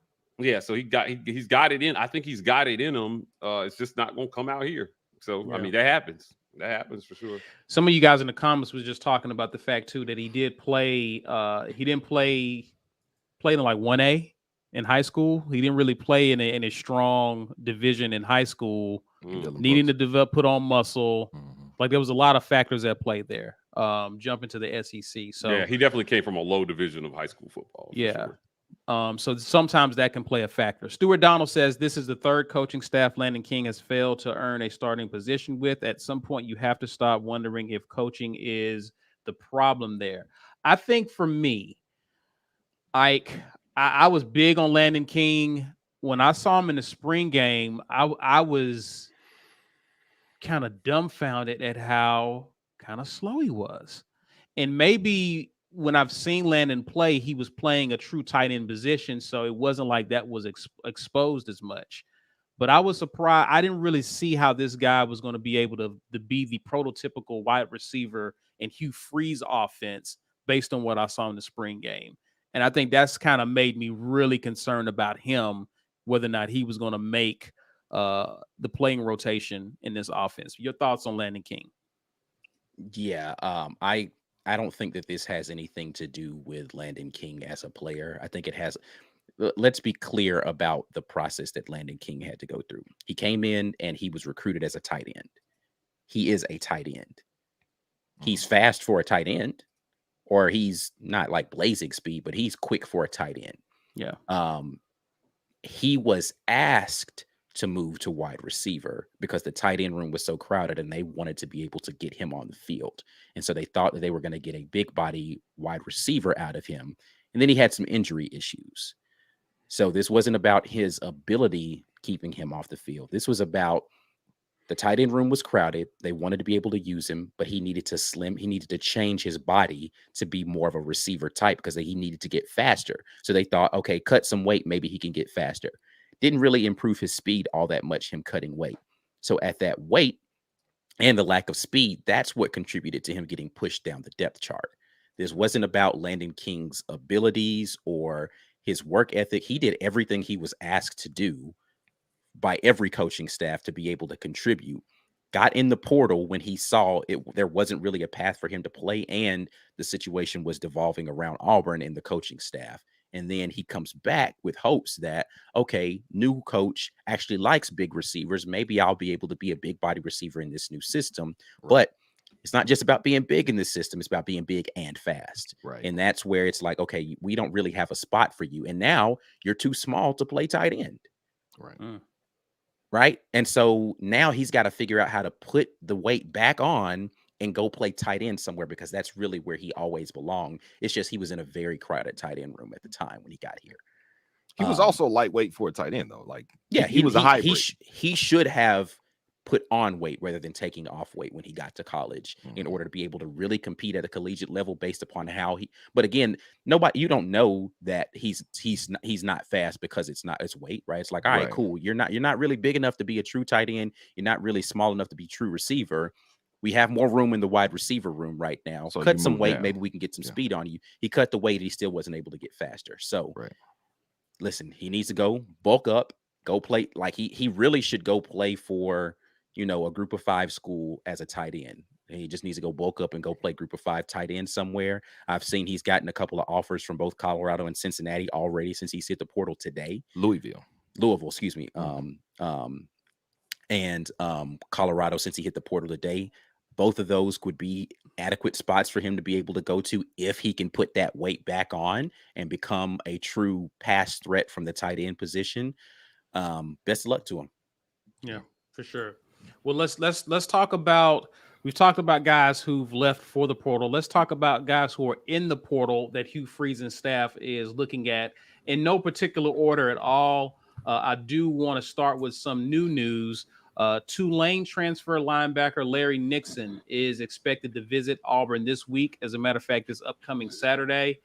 so he's got it in. I think he's got it in him. It's just not going to come out here. So, I mean, that happens. That happens for sure. Some of you guys in the comments was just talking about the fact too that he did play. He didn't play in like 1A in high school. He didn't really play in a strong division in high school. Needing to put on muscle. Like, there was a lot of factors that played there. Jumping to the SEC. So yeah, he definitely came from a low division of high school football. Sure. So sometimes that can play a factor. Stuart Donald says this is the third coaching staff Landon King has failed to earn a starting position with. At some point, you have to stop wondering if coaching is the problem there. I think for me, Ike, I was big on Landon King. When I saw him in the spring game, I was kind of dumbfounded at how kind of slow he was. And maybe when I've seen Landon play, he was playing a true tight end position, so it wasn't like that was exposed as much. But I was surprised. I didn't really see how this guy was going to be able to be the prototypical wide receiver in Hugh Freeze offense based on what I saw in the spring game. And I think that's kind of made me really concerned about him, whether or not he was going to make the playing rotation in this offense. Your thoughts on Landon King? Yeah, I don't think that this has anything to do with Landon King as a player. I think it has. Let's be clear about the process that Landon King had to go through. He came in and he was recruited as a tight end. He is a tight end. He's fast for a tight end, or he's not like blazing speed, but he's quick for a tight end. Yeah. He was asked to move to wide receiver because the tight end room was so crowded and they wanted to be able to get him on the field. And so they thought that they were going to get a big body wide receiver out of him. And then he had some injury issues. So this wasn't about his ability keeping him off the field. This was about the tight end room was crowded. They wanted to be able to use him, but he needed to slim. He needed to change his body to be more of a receiver type because he needed to get faster. So they thought, okay, cut some weight. Maybe he can get faster. Didn't really improve his speed all that much, him cutting weight. So at that weight and the lack of speed, that's what contributed to him getting pushed down the depth chart. This wasn't about Landon King's abilities or his work ethic. He did everything he was asked to do by every coaching staff to be able to contribute. Got in the portal when he saw there wasn't really a path for him to play, and the situation was devolving around Auburn and the coaching staff. And then he comes back with hopes that, okay, new coach actually likes big receivers. Maybe I'll be able to be a big body receiver in this new system. Right. But it's not just about being big in this system. It's about being big and fast. Right. And that's where it's like, okay, we don't really have a spot for you. And now you're too small to play tight end. Right. Right. And so now he's got to figure out how to put the weight back on and go play tight end somewhere, because that's really where he always belonged. It's just he was in a very crowded tight end room at the time when he got here. He was also lightweight for a tight end, though. Like, yeah, he was a hybrid. He should have put on weight rather than taking off weight when he got to college in order to be able to really compete at a collegiate level based upon how he. But again, you don't know that he's not fast because it's weight, right? It's like, all right, cool. You're not really big enough to be a true tight end. You're not really small enough to be true receiver. We have more room in the wide receiver room right now. So cut some weight. Down. Maybe we can get some speed on you. He cut the weight. He still wasn't able to get faster. So listen, he needs to go bulk up, go play. Like he really should go play for, a group of 5 school as a tight end. He just needs to go bulk up and go play group of 5 tight end somewhere. I've seen he's gotten a couple of offers from both Colorado and Cincinnati already since he's hit the portal today. Louisville, excuse me. And Colorado since he hit the portal today. Both of those would be adequate spots for him to be able to go to if he can put that weight back on and become a true pass threat from the tight end position. Best of luck to him. Yeah, for sure. Well, let's talk about. We've talked about guys who've left for the portal. Let's talk about guys who are in the portal that Hugh Freeze's staff is looking at in no particular order at all. I do want to start with some new news. Tulane transfer linebacker Larry Nixon is expected to visit Auburn this week. As a matter of fact, this upcoming Saturday.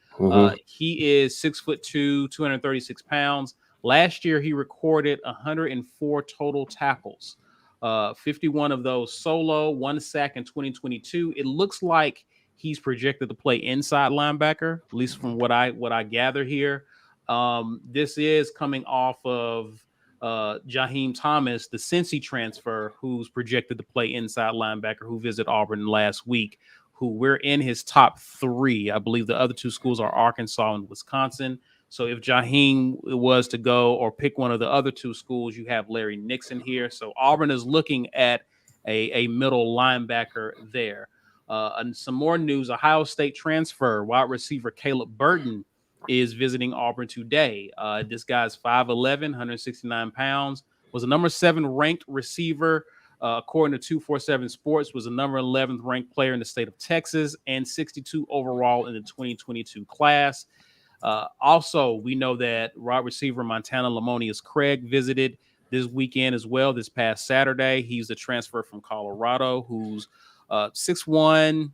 He is 6'2", 236 pounds. Last year, he recorded 104 total tackles, 51 of those solo, 1 sack in 2022. It looks like he's projected to play inside linebacker, at least from what I gather here. This is coming off of Jaheim Thomas, the Cincy transfer, who's projected to play inside linebacker, who visited Auburn last week, who we're in his top 3. I believe the other 2 schools are Arkansas and Wisconsin. So if Jaheim was to go or pick one of the other 2 schools, you have Larry Nixon here. So Auburn is looking at a middle linebacker there. And some more news, Ohio State transfer, wide receiver Caleb Burton is visiting Auburn today. This guy's 5'11", 169 pounds, was a number 7 ranked receiver, according to 247 Sports, was a number 11th ranked player in the state of Texas, and 62 overall in the 2022 class. Also, we know that wide receiver Montana Lamonius Craig visited this weekend as well, this past Saturday. He's a transfer from Colorado who's 6'1",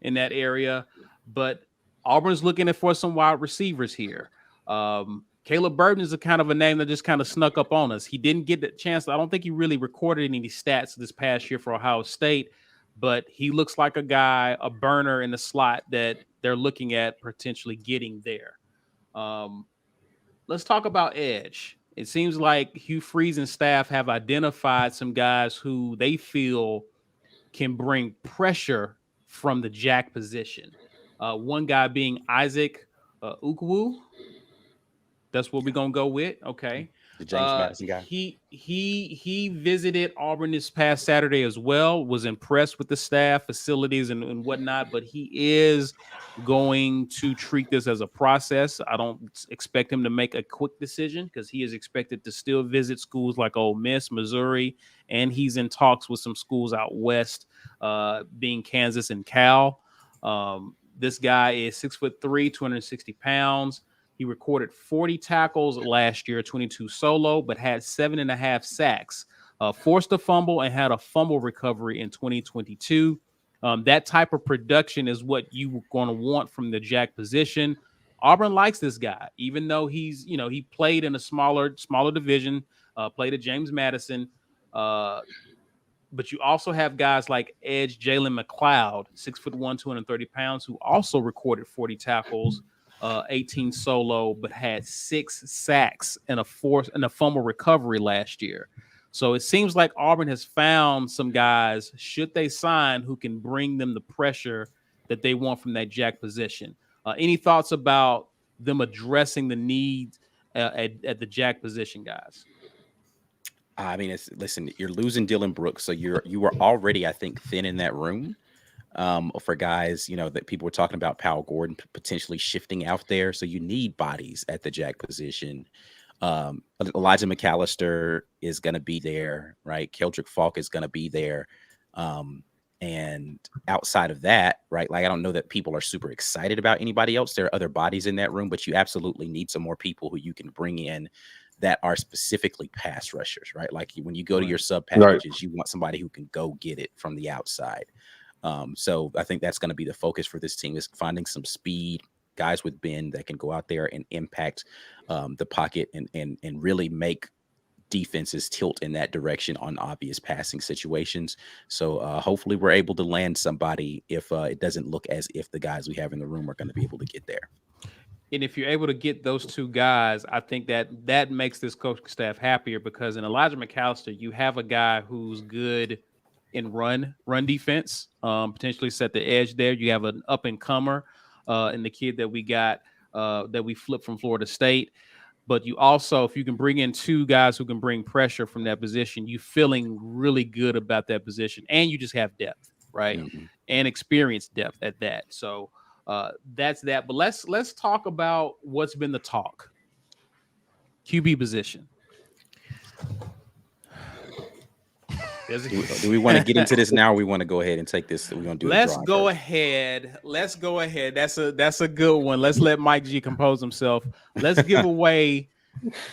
in that area. But Auburn's looking for some wide receivers here. Caleb Burton is a kind of a name that just kind of snuck up on us. He didn't get the chance. I don't think he really recorded any stats this past year for Ohio State. but he looks like a guy, a burner in the slot that they're looking at potentially getting there. Let's talk about edge. It seems like Hugh Freeze and staff have identified some guys who they feel can bring pressure from the jack position. One guy being Isaac Ukwu. That's what we're gonna go with. Okay. The James Madison guy. He visited Auburn this past Saturday as well. Was impressed with the staff, facilities, and whatnot. But he is going to treat this as a process. I don't expect him to make a quick decision because he is expected to still visit schools like Ole Miss, Missouri, and he's in talks with some schools out west, being Kansas and Cal. This guy is 6'3", 260 pounds. He recorded 40 tackles last year, 22 solo, but had 7.5 sacks, forced a fumble, and had a fumble recovery in 2022. That type of production is what you're going to want from the jack position. Auburn likes this guy, even though he's, he played in a smaller division, played at James Madison. But you also have guys like edge Jalen McLeod, 6'1", 230 pounds, who also recorded 40 tackles, 18 solo, but had 6 sacks and a fumble recovery last year. So it seems like Auburn has found some guys, should they sign, who can bring them the pressure that they want from that jack position. Any thoughts about them addressing the needs at the jack position, guys? I mean, listen, you're losing Dylan Brooks, so you were already, I think, thin in that room. For guys, that people were talking about Powell Gordon potentially shifting out there. So you need bodies at the jack position. Elijah McAllister is going to be there, right? Keldrick Falk is going to be there. And outside of that, right, like I don't know that people are super excited about anybody else. There are other bodies in that room, but you absolutely need some more people who you can bring in that are specifically pass rushers, right? Like when you go to your sub packages, you want somebody who can go get it from the outside. So I think that's going to be the focus for this team, is finding some speed, guys with bend that can go out there and impact the pocket and really make defenses tilt in that direction on obvious passing situations. So hopefully we're able to land somebody if it doesn't look as if the guys we have in the room are going to be able to get there. And if you're able to get those two guys, I think that makes this coaching staff happier, because in Elijah McAllister, you have a guy who's good in run defense, potentially set the edge there. You have an up-and-comer in the kid that we got that we flipped from Florida State. But you also, if you can bring in two guys who can bring pressure from that position, you feeling really good about that position. And you just have depth, right? Mm-hmm. And experience depth at that. So that's that. But let's talk about what's been the talk. QB position. Do we want to get into this now, or we want to go ahead and take this? We're going to do. Let's go ahead. Let's go ahead. That's a good one. Let's let Mike G compose himself. Let's give away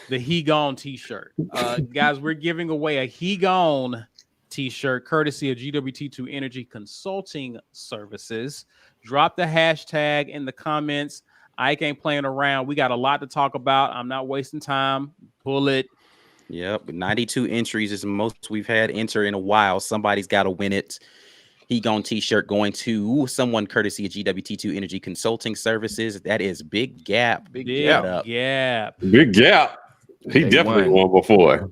the He Gone T-shirt, guys. We're giving away a He Gone T-shirt courtesy of GWT2 Energy Consulting Services. Drop the hashtag in the comments. Ike ain't playing around. We got a lot to talk about. I'm not wasting time. Pull it. Yep, 92 entries is the most we've had enter in a while. Somebody's got to win it. He Gone T-shirt going to someone courtesy of GWT2 Energy Consulting Services. That is Big Gap. Big Gap. Big Gap. He definitely won before.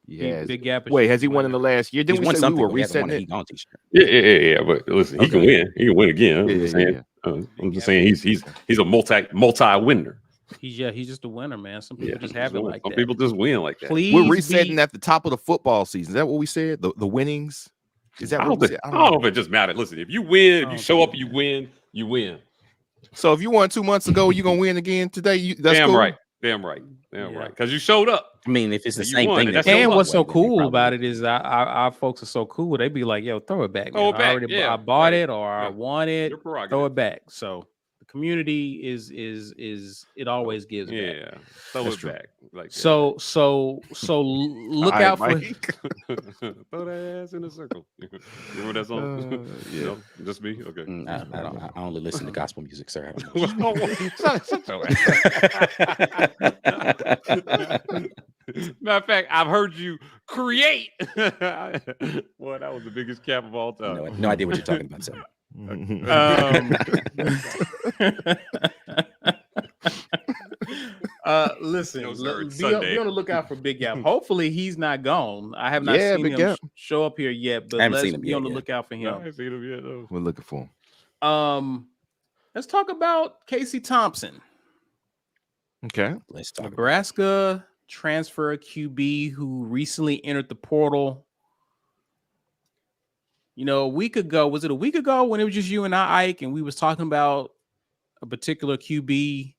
Yes. Big Gap. Wait, has he won in the last year? Didn't we say we were resetting it? Yeah. But listen, he can win. He can win again. I'm just saying he's a multi-winner. He's just a winner, man. Some people just have it like that. Some people just win like that. We're resetting at the top of the football season. Is that what we said? The winnings? Is that what we said? I don't know if it just matters. Listen, if you win, if you show up, you win. So if you won 2 months ago, you're gonna win again today. That's damn cool. right. Damn right. Because you showed up. I mean, if it's the same thing. And what's so cool about it is our folks are so cool. They be like, yo, throw it back. I bought it or I want it. Throw it back. So the community is it always gives back. Yeah. Throw it back. Like so look out for throw that ass in a circle. Remember that song? Yeah. Just me? Okay. I only listen to gospel music, sir. Shut your ass. Matter of fact, I've heard you create. Boy, that was the biggest cap of all time. No idea what you're talking about, sir. Listen, No, sir, be it's Sunday. on the lookout for Big Gap. Hopefully, he's not gone. I have not seen Big him Gap. show up here yet, but I haven't let's seen him be yet, on the yeah. lookout for No, I him. ain't seen him yet, though. We're looking for him. Let's talk about Casey Thompson, Okay. Let's talk. Nebraska transfer QB who recently entered the portal. You know, a week ago, was it a week ago when it was just you and I, Ike, and we was talking about a particular QB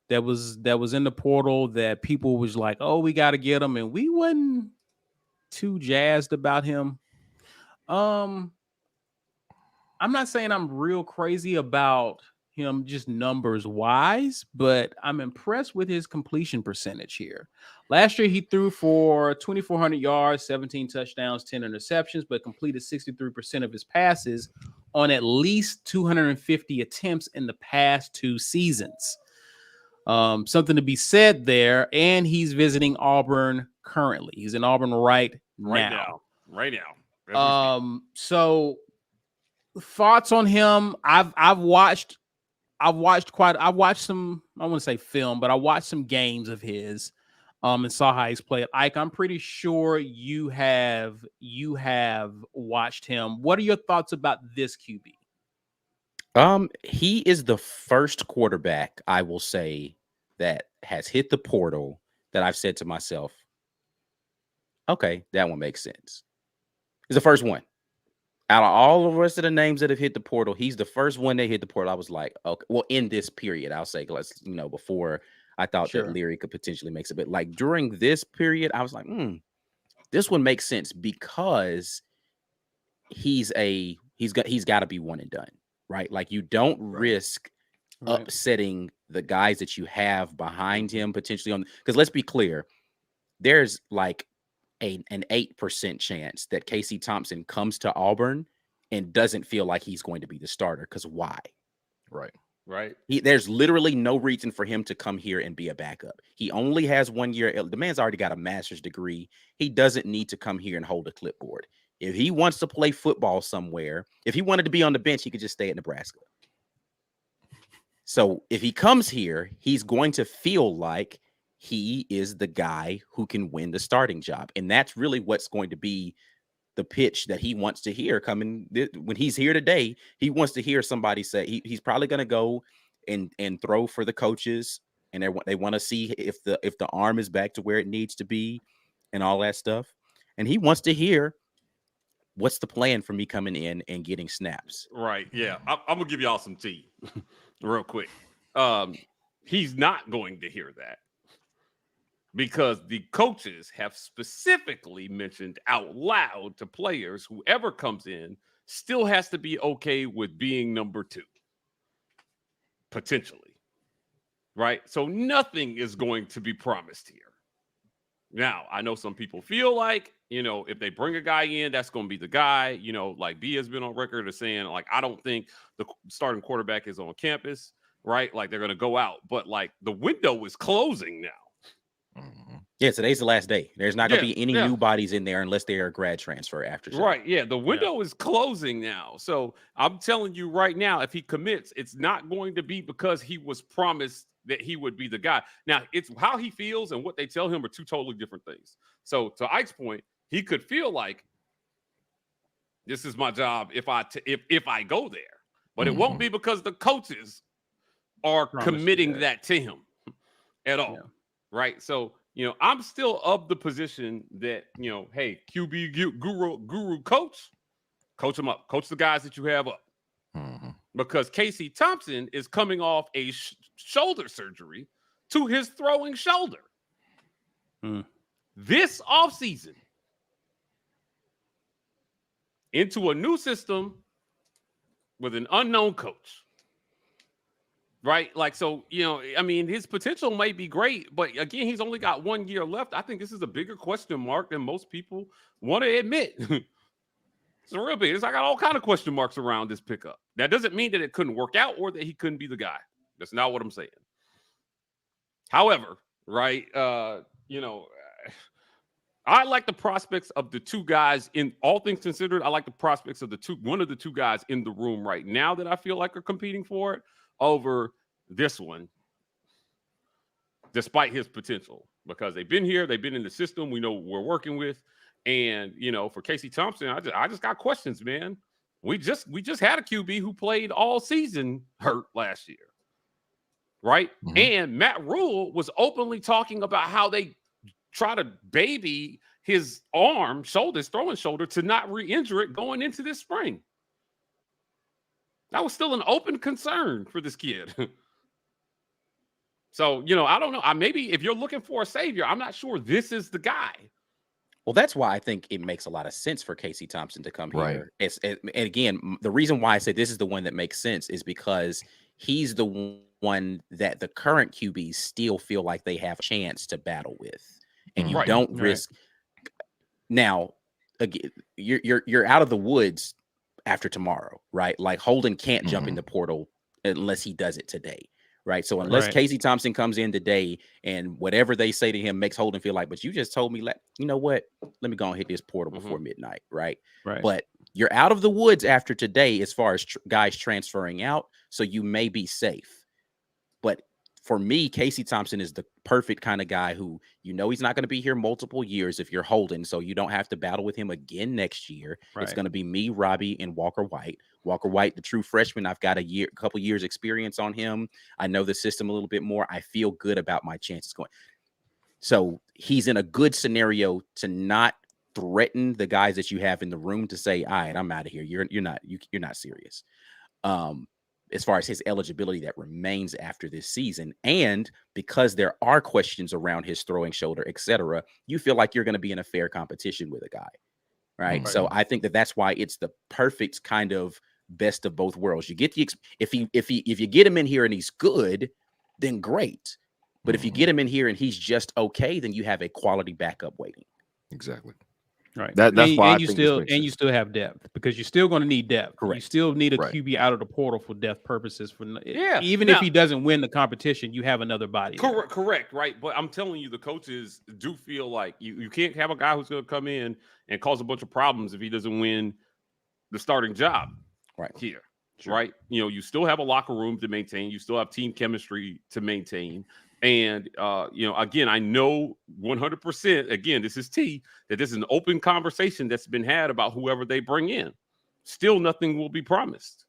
that was in the portal that people was like, oh, we got to get him, and we wasn't too jazzed about him. I'm not saying I'm real crazy about him just numbers wise, but I'm impressed with his completion percentage here. Last year, he threw for 2,400 yards, 17 touchdowns, 10 interceptions, but completed 63% of his passes on at least 250 attempts in the past 2 seasons. Something to be said there. And he's visiting Auburn currently. He's in Auburn right now. Right now. So thoughts on him? I've watched some, I wouldn't say film, but I watched some games of his and saw how he's played. Ike, I'm pretty sure you have watched him. What are your thoughts about this QB? He is the first quarterback, I will say, that has hit the portal that I've said to myself, okay, that one makes sense. He's the first one. Out of all the rest of the names that have hit the portal, he's the first one that hit the portal. I was like, okay, well, in this period, I'll say, before I thought that Leary could potentially make it, but like during this period, I was like, this one makes sense because he's got to be one and done, right? Like you don't risk upsetting the guys that you have behind him potentially on, because let's be clear, there's like an 8% chance that Casey Thompson comes to Auburn and doesn't feel like he's going to be the starter. Because why? Right. There's literally no reason for him to come here and be a backup. He only has 1 year. The man's already got a master's degree. He doesn't need to come here and hold a clipboard. If he wants to play football somewhere, if he wanted to be on the bench, he could just stay at Nebraska. So if he comes here, he's going to feel like he is the guy who can win the starting job. And that's really what's going to be the pitch that he wants to hear coming when he's here today. He wants to hear somebody say he's probably going to go and throw for the coaches, and they want to see if the arm is back to where it needs to be and all that stuff. And he wants to hear, what's the plan for me coming in and getting snaps? Right. Yeah. I'm going to give y'all some tea real quick. He's not going to hear that, because the coaches have specifically mentioned out loud to players, whoever comes in still has to be okay with being number 2, potentially. Right? So nothing is going to be promised here. Now, I know some people feel like, if they bring a guy in, that's going to be the guy. Like B has been on record as saying, like, I don't think the starting quarterback is on campus, right? Like, they're going to go out. But, like, the window is closing now. Yeah, today's the last day. There's not going to be any new bodies in there unless they are a grad transfer after. Right. Yeah. The window is closing now. So I'm telling you right now, if he commits, it's not going to be because he was promised that he would be the guy. Now, it's how he feels and what they tell him are 2 totally different things. So to Ike's point, he could feel like this is my job if I go there, but it won't be because the coaches are committing that to him at all. Yeah. Right. So, I'm still of the position that, hey, QB guru coach them up. Coach the guys that you have up. Because Casey Thompson is coming off a shoulder surgery to his throwing shoulder. This offseason, into a new system with an unknown coach. Right? Like, so, his potential might be great, but again, he's only got 1 year left. I think this is a bigger question mark than most people want to admit. It's a real big. I got all kind of question marks around this pickup. That doesn't mean that it couldn't work out or that he couldn't be the guy. That's not what I'm saying. However, right, I like the prospects of the two guys in all things considered. I like the prospects of one of the two guys in the room right now that I feel like are competing for it over this one, despite his potential, because they've been here, they've been in the system. We know what we're working with. And, for Casey Thompson, I just got questions, man. We just had a QB who played all season hurt last year. Right. Mm-hmm. And Matt Rule was openly talking about how they try to baby his throwing shoulder to not re-injure it going into this spring. That was still an open concern for this kid. So, I don't know. Maybe if you're looking for a savior, I'm not sure this is the guy. Well, that's why I think it makes a lot of sense for Casey Thompson to come here. And again, the reason why I say this is the one that makes sense is because he's the one that the current QBs still feel like they have a chance to battle with. And you don't risk. Now, again, you're out of the woods after tomorrow, right? Like Holden can't jump in the portal unless he does it today, right? So unless Casey Thompson comes in today and whatever they say to him makes Holden feel like, but you just told me, you know what? Let me go and hit this portal before midnight, right? But you're out of the woods after today as far as guys transferring out, so you may be safe. But for me, Casey Thompson is the perfect kind of guy who, he's not going to be here multiple years if you're Holden, so you don't have to battle with him again next year. It's going to be me, Robbie, and Walker White. Walker White, the true freshman, I've got a couple years experience on him. I know the system a little bit more. I feel good about my chances going. So he's in a good scenario to not threaten the guys that you have in the room to say, all right, I'm out of here. You're not serious. As far as his eligibility that remains after this season. And because there are questions around his throwing shoulder, etc., you feel like you're going to be in a fair competition with a guy. Right. So I think that's why it's the perfect kind of best of both worlds. You get if you get him in here and he's good, then great. But if you get him in here and he's just okay, then you have a quality backup waiting. Exactly. Right. That's why you still have depth, because you're still going to need depth. Correct. You still need a QB out of the portal for depth purposes. Even if he doesn't win the competition, you have another body. Correct. Right. But I'm telling you, the coaches do feel like you can't have a guy who's going to come in and cause a bunch of problems if he doesn't win the starting job here. Sure. Right. You still have a locker room to maintain. You still have team chemistry to maintain. And, again, I know 100%, again, this is T, that this is an open conversation that's been had about whoever they bring in. Still nothing will be promised.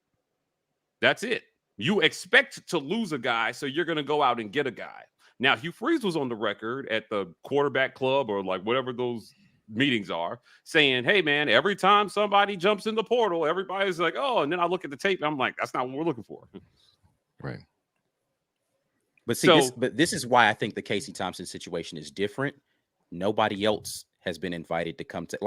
That's it. You expect to lose a guy, so you're going to go out and get a guy. Now, Hugh Freeze was on the record at the quarterback club or like whatever those meetings are saying, hey, man, every time somebody jumps in the portal, everybody's like, oh, and then I look at the tape and I'm like, that's not what we're looking for. Right. But see, this is why I think the Casey Thompson situation is different. Nobody else has been invited to come to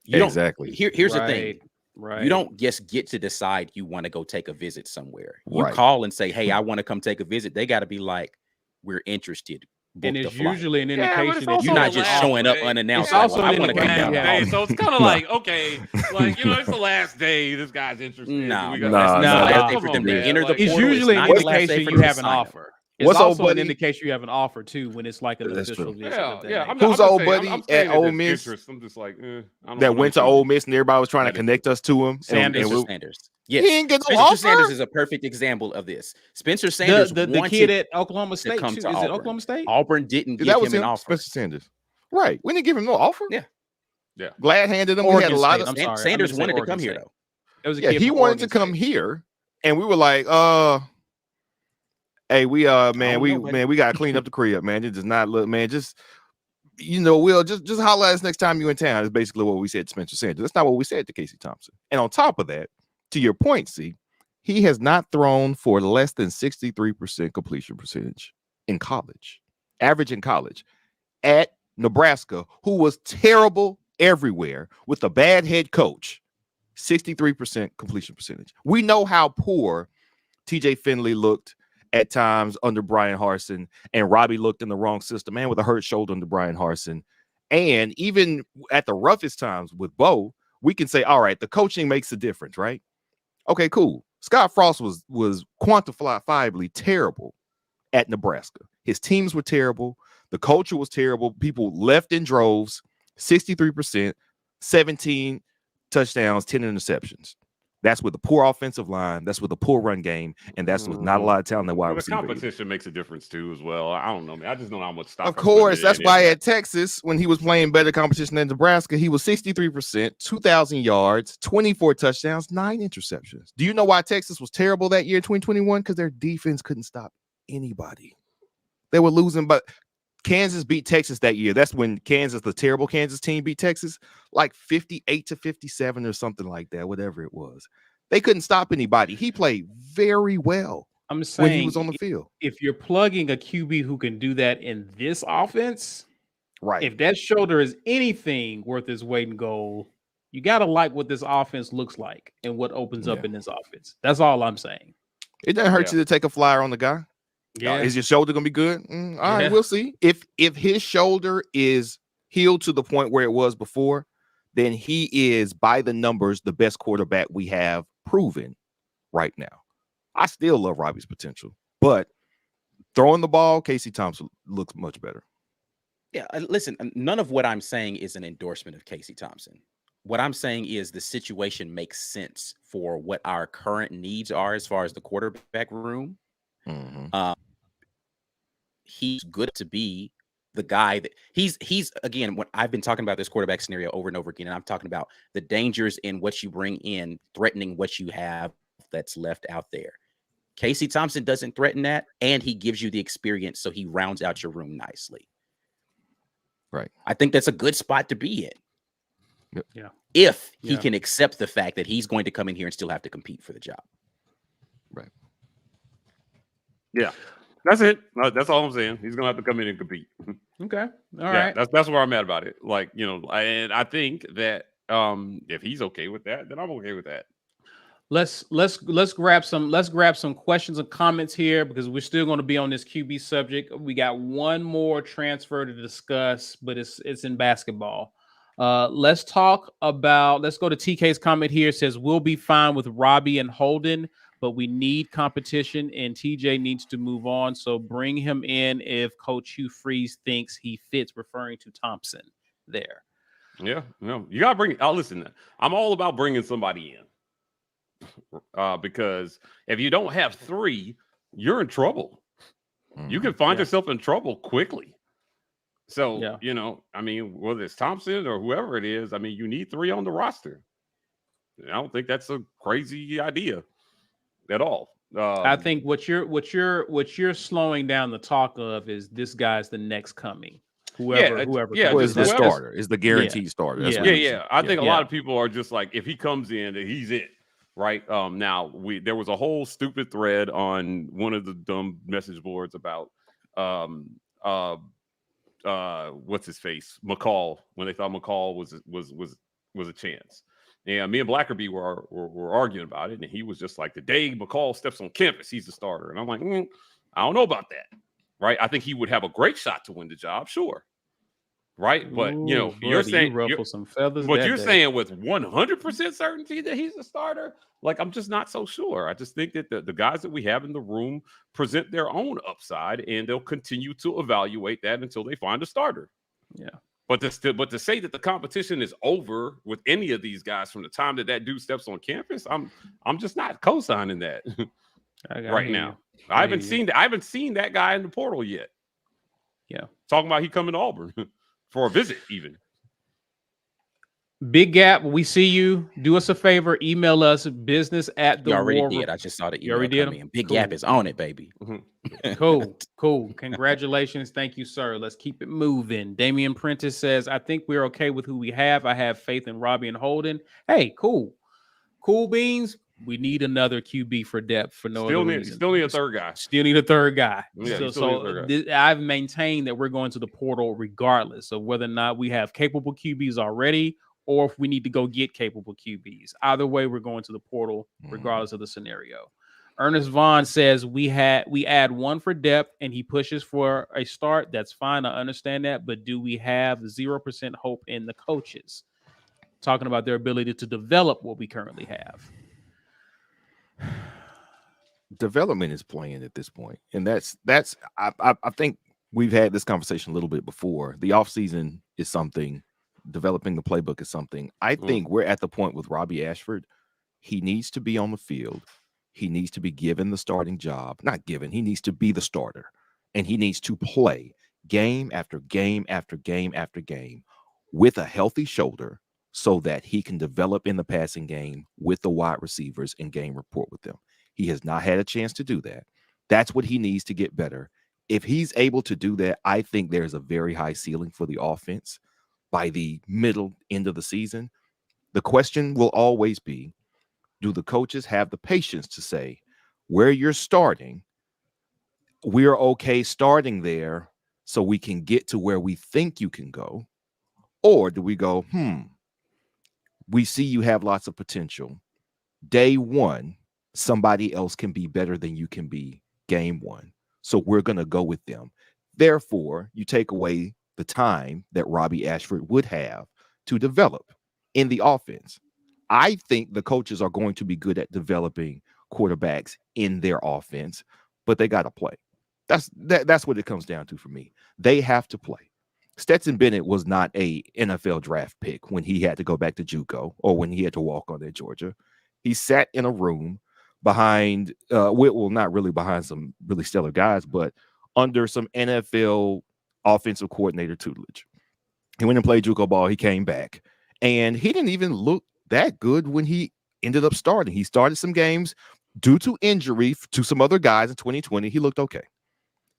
Here's the thing. Right. You don't just get to decide you want to go take a visit somewhere. You call and say, hey, I want to come take a visit. They got to be like, we're interested. And it's usually an indication that you're not just showing up unannounced. It's also I want to come down. So it's kind of like, okay, it's the last day. This guy's interested. No. It's usually an indication you have an offer. It's also an indication you have an offer too when it's like an official visit. Who's old buddy at Ole Miss? I'm just like, that went to Ole Miss and everybody was trying to connect us to him. Sanders. Yes, he ain't get no Spencer offer. Sanders is a perfect example of this. Spencer Sanders, the kid at Oklahoma State, too. Is it Oklahoma State? Auburn didn't give him an offer. Spencer Sanders, right? We didn't give him no offer. Yeah. Glad handed him. We had a lot of. Sanders wanted to come here though. He wanted to come here, and we were like, hey, we got to clean up the crib, man. It does not look, man. Just we'll just holler at us next time you in town. Is basically what we said to Spencer Sanders. That's not what we said to Casey Thompson. And on top of that, to your point, see, he has not thrown for less than 63% completion percentage in college, average in college, at Nebraska, who was terrible everywhere with a bad head coach. 63% completion percentage. We know how poor TJ Finley looked at times under Brian Harsin, and Robbie looked in the wrong system, and with a hurt shoulder under Brian Harsin. And even at the roughest times with Bo, we can say, all right, the coaching makes a difference, right? Okay, cool. Scott Frost was quantifiably terrible at Nebraska. His teams were terrible. The culture was terrible. People left in droves. 63%, 17 touchdowns, 10 interceptions. That's with a poor offensive line. That's with a poor run game, and that's with not a lot of talent at wide The receiver. competition makes a difference too, as well. I don't know, man. I just don't know how much stock. Of course, that's why at Texas, when he was playing better competition than Nebraska, he was 63%, 2,000 yards, 24 touchdowns, 9 interceptions. Do you know why Texas was terrible that year, 2021? Because their defense couldn't stop anybody. They were losing, but Kansas beat Texas that year. That's when Kansas, the terrible Kansas team, beat Texas like 58-57 or something like that, whatever it was. They couldn't stop anybody. He played very well. I'm saying when he was on the field. If you're plugging a QB who can do that in this offense, right? If that shoulder is anything worth his weight in gold, you got to like what this offense looks like and what opens up in this offense. That's all I'm saying. It doesn't hurt you to take a flyer on the guy. Yeah. Is your shoulder gonna be good? All right, we'll see. If his shoulder is healed to the point where it was before, then he is, by the numbers, the best quarterback we have proven right now. I still love Robbie's potential, but throwing the ball, Casey Thompson looks much better. Yeah, listen, none of what I'm saying is an endorsement of Casey Thompson. What I'm saying is the situation makes sense for what our current needs are as far as the quarterback room. He's good to be the guy that he's again, when I've been talking about this quarterback scenario over and over again, and I'm talking about the dangers in what you bring in, threatening what you have that's left out there. Casey Thompson doesn't threaten that, and he gives you the experience, so he rounds out your room nicely. Right. I think that's a good spot to be in. Yeah. If he can accept the fact that he's going to come in here and still have to compete for the job. Right. Yeah. That's it. That's all I'm saying. He's gonna have to come in and compete. Okay. All right. That's where I'm at about it. Like, you know, and I think that if he's okay with that, then I'm okay with that. Let's grab some questions and comments here because we're still going to be on this QB subject. We got one more transfer to discuss, but it's in basketball. Let's go to TK's comment here. It says we'll be fine with Robbie and Holden, but we need competition and TJ needs to move on. So bring him in if Coach Hugh Freeze thinks he fits, referring to Thompson there. Yeah, no, you gotta bring. Listen, I'm all about bringing somebody in because if you don't have 3, you're in trouble. You can find yourself in trouble quickly. So, you know, I mean, whether it's Thompson or whoever it is, I mean, you need 3 on the roster. I don't think that's a crazy idea at all. I think what you're slowing down the talk of is this guy's the next coming. Whoever is the starter, is the guaranteed starter. That's I think a lot of people are just like, if he comes in, he's it. Right. Now there was a whole stupid thread on one of the dumb message boards about what's his face, McCall, when they thought McCall was a chance. And me and Blackerby were arguing about it, and he was just like, the day McCall steps on campus, he's the starter. And I'm like, I don't know about that. Right. I think he would have a great shot to win the job, sure. Right. But you know, you're saying ruffle some feathers. But you're saying with 100% certainty that he's a starter. Like, I'm just not so sure. I just think that the guys that we have in the room present their own upside, and they'll continue to evaluate that until they find a starter. Yeah. But to say that the competition is over with any of these guys from the time that dude steps on campus, I'm just not co-signing that right now. I haven't seen that guy in the portal yet. Yeah. Talking about he coming to Auburn for a visit even. Big Gap, we see you. Do us a favor. Email us business at the You already did. I just saw the email. You already did. In. Big Gap is on it, baby. Cool. Congratulations. Thank you, sir. Let's keep it moving. Damian Prentice says, I think we're okay with who we have. I have faith in Robbie and Holden. Hey, cool beans. We need another QB for depth for no other reason. Still need a third guy. Still need a third guy. Yeah, I've maintained that we're going to the portal regardless of whether or not we have capable QBs already or if we need to go get capable QBs. Either way, we're going to the portal regardless of the scenario. Ernest Vaughn says we add 1 for depth and he pushes for a start. That's fine. I understand that. But do we have 0% hope in the coaches? Talking about their ability to develop what we currently have. Development is playing at this point, and that's I think we've had this conversation a little bit before. The offseason is something, developing the playbook is something. I think we're at the point with Robbie Ashford. He needs to be on the field. He needs to be given the starting job. Not given, he needs to be the starter. And he needs to play game after game after game after game with a healthy shoulder so that he can develop in the passing game with the wide receivers and game report with them. He has not had a chance to do that. That's what he needs to get better. If he's able to do that, I think there's a very high ceiling for the offense by the middle end of the season. The question will always be, do the coaches have the patience to say, where you're starting, we're okay starting there so we can get to where we think you can go? Or do we go, we see you have lots of potential. Day one, somebody else can be better than you can be game one. So we're going to go with them. Therefore, you take away the time that Robbie Ashford would have to develop in the offense. I think the coaches are going to be good at developing quarterbacks in their offense, but they got to play. That's what it comes down to for me. They have to play. Stetson Bennett was not a NFL draft pick when he had to go back to JUCO or when he had to walk on at Georgia. He sat in a room behind, well, not really behind some really stellar guys, but under some NFL offensive coordinator tutelage. He went and played JUCO ball. He came back, and he didn't even look that good when he ended up starting. He started some games due to injury to some other guys in 2020. He looked okay.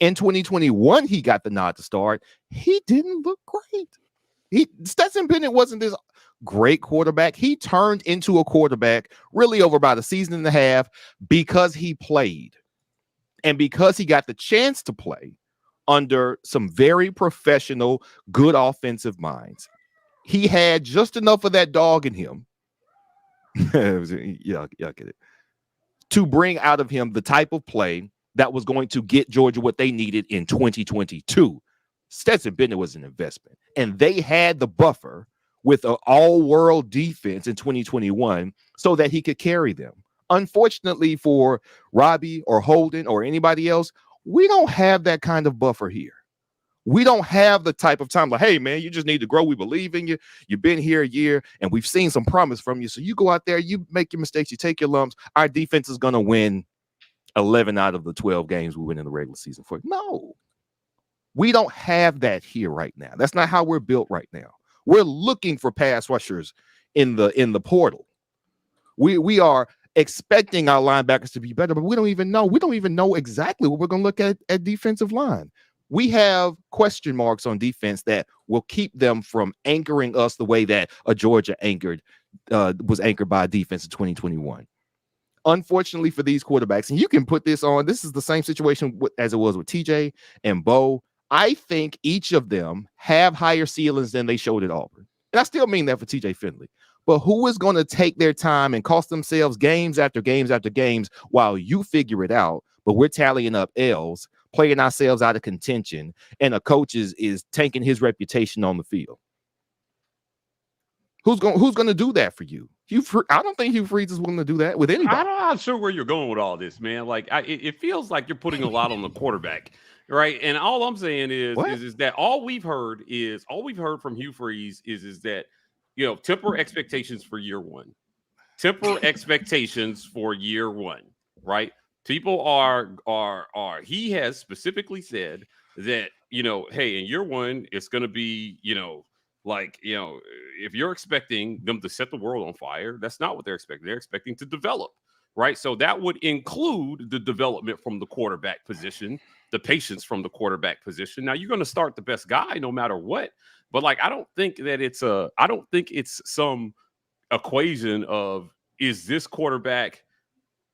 In 2021, he got the nod to start. He didn't look great. Stetson Bennett wasn't this great quarterback. He turned into a quarterback really over about a season and a half because he played and because he got the chance to play under some very professional, good offensive minds. He had just enough of that dog in him. Yeah, get it. To bring out of him the type of play that was going to get Georgia what they needed in 2022. Stetson Bennett was an investment, and they had the buffer with an all-world defense in 2021 so that he could carry them. Unfortunately for Robbie or Holden or anybody else, we don't have that kind of buffer here. We don't have the type of time like, hey, man, you just need to grow. We believe in you. You've been here a year, and we've seen some promise from you. So you go out there, you make your mistakes, you take your lumps. Our defense is going to win 11 out of the 12 games we win in the regular season for. No, we don't have that here right now. That's not how we're built right now. We're looking for pass rushers in the portal. We are expecting our linebackers to be better, but we don't even know. We don't even know exactly what we're going to look at defensive line. We have question marks on defense that will keep them from anchoring us the way that a Georgia was anchored by a defense in 2021. Unfortunately for these quarterbacks, and you can put this on, this is the same situation as it was with TJ and Bo. I think each of them have higher ceilings than they showed at Auburn. And I still mean that for TJ Finley. But who is going to take their time and cost themselves games after games after games while you figure it out? But we're tallying up L's, playing ourselves out of contention, and a coach is tanking his reputation on the field. Who's going to do that for you? I don't think Hugh Freeze is willing to do that with anybody. I'm not sure where you're going with all this, man. Like, it feels like you're putting a lot on the quarterback, right? And all I'm saying is that all we've heard from Hugh Freeze is that, you know, temper expectations for year one. Temper expectations for year one, right? People are. He has specifically said that, you know, hey, in year one, it's going to be, you know, like, you know, if you're expecting them to set the world on fire, that's not what they're expecting. They're expecting to develop, right? So that would include the development from the quarterback position, the patience from the quarterback position. Now, you're going to start the best guy no matter what. But, like, I don't think it's some equation of, is this quarterback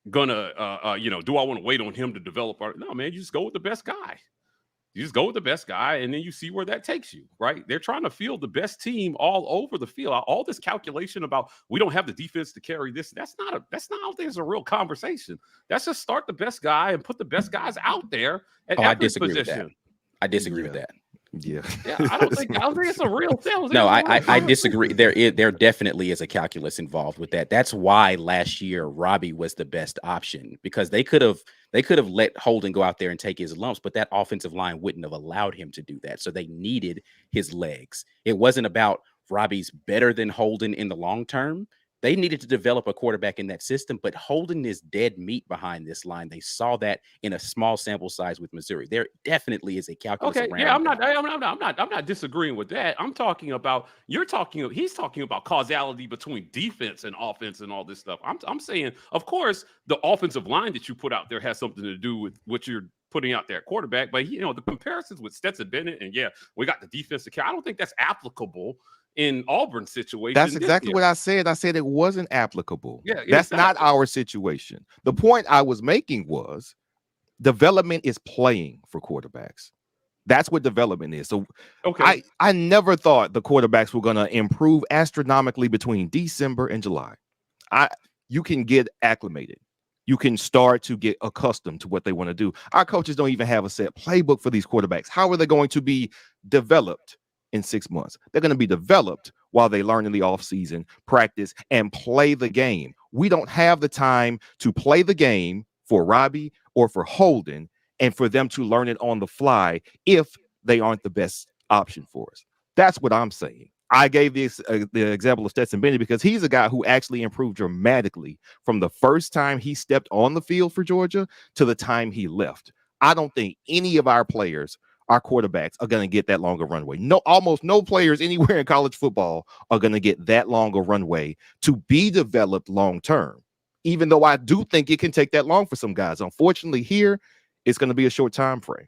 gonna, you know, do I want to wait on him to develop? No, man, you just go with the best guy. You just go with the best guy, and then you see where that takes you, right? They're trying to field the best team all over the field. All this calculation about we don't have the defense to carry this, that's not there's a real conversation. That's just start the best guy and put the best guys out there at every position. I disagree with that. Yeah. I don't think it's a real thing. No, I disagree. There definitely is a calculus involved with that. That's why last year Robbie was the best option, because they could have let Holden go out there and take his lumps, but that offensive line wouldn't have allowed him to do that. So they needed his legs. It wasn't about Robbie's better than Holden in the long term. They needed to develop a quarterback in that system, but Holden is dead meat behind this line. They saw that in a small sample size with Missouri. There definitely is a calculus. Okay, around yeah, I'm that. not disagreeing with that. He's talking about causality between defense and offense and all this stuff. I'm saying, of course, the offensive line that you put out there has something to do with what you're putting out there at quarterback. But the comparisons with Stetson Bennett and we got the defensive care. I don't think that's applicable in Auburn's situation. That's exactly what I said. I said it wasn't applicable. Yeah, that's exactly. not our situation. The point I was making was development is playing for quarterbacks. That's what development is. So okay, I never thought the quarterbacks were going to improve astronomically between December and July. You can get acclimated. You can start to get accustomed to what they want to do. Our coaches don't even have a set playbook for these quarterbacks. How are they going to be developed in 6 months? They're going to be developed while they learn in the offseason, practice, and play the game. We don't have the time to play the game for Robbie or for Holden and for them to learn it on the fly if they aren't the best option for us. That's what I'm saying. I gave the example of Stetson Bennett because he's a guy who actually improved dramatically from the first time he stepped on the field for Georgia to the time he left. I don't think any of our players, our quarterbacks, are going to get that longer runway. Almost no players anywhere in college football are going to get that longer runway to be developed long term, even though I do think it can take that long for some guys. Unfortunately, here it's going to be a shorter time frame.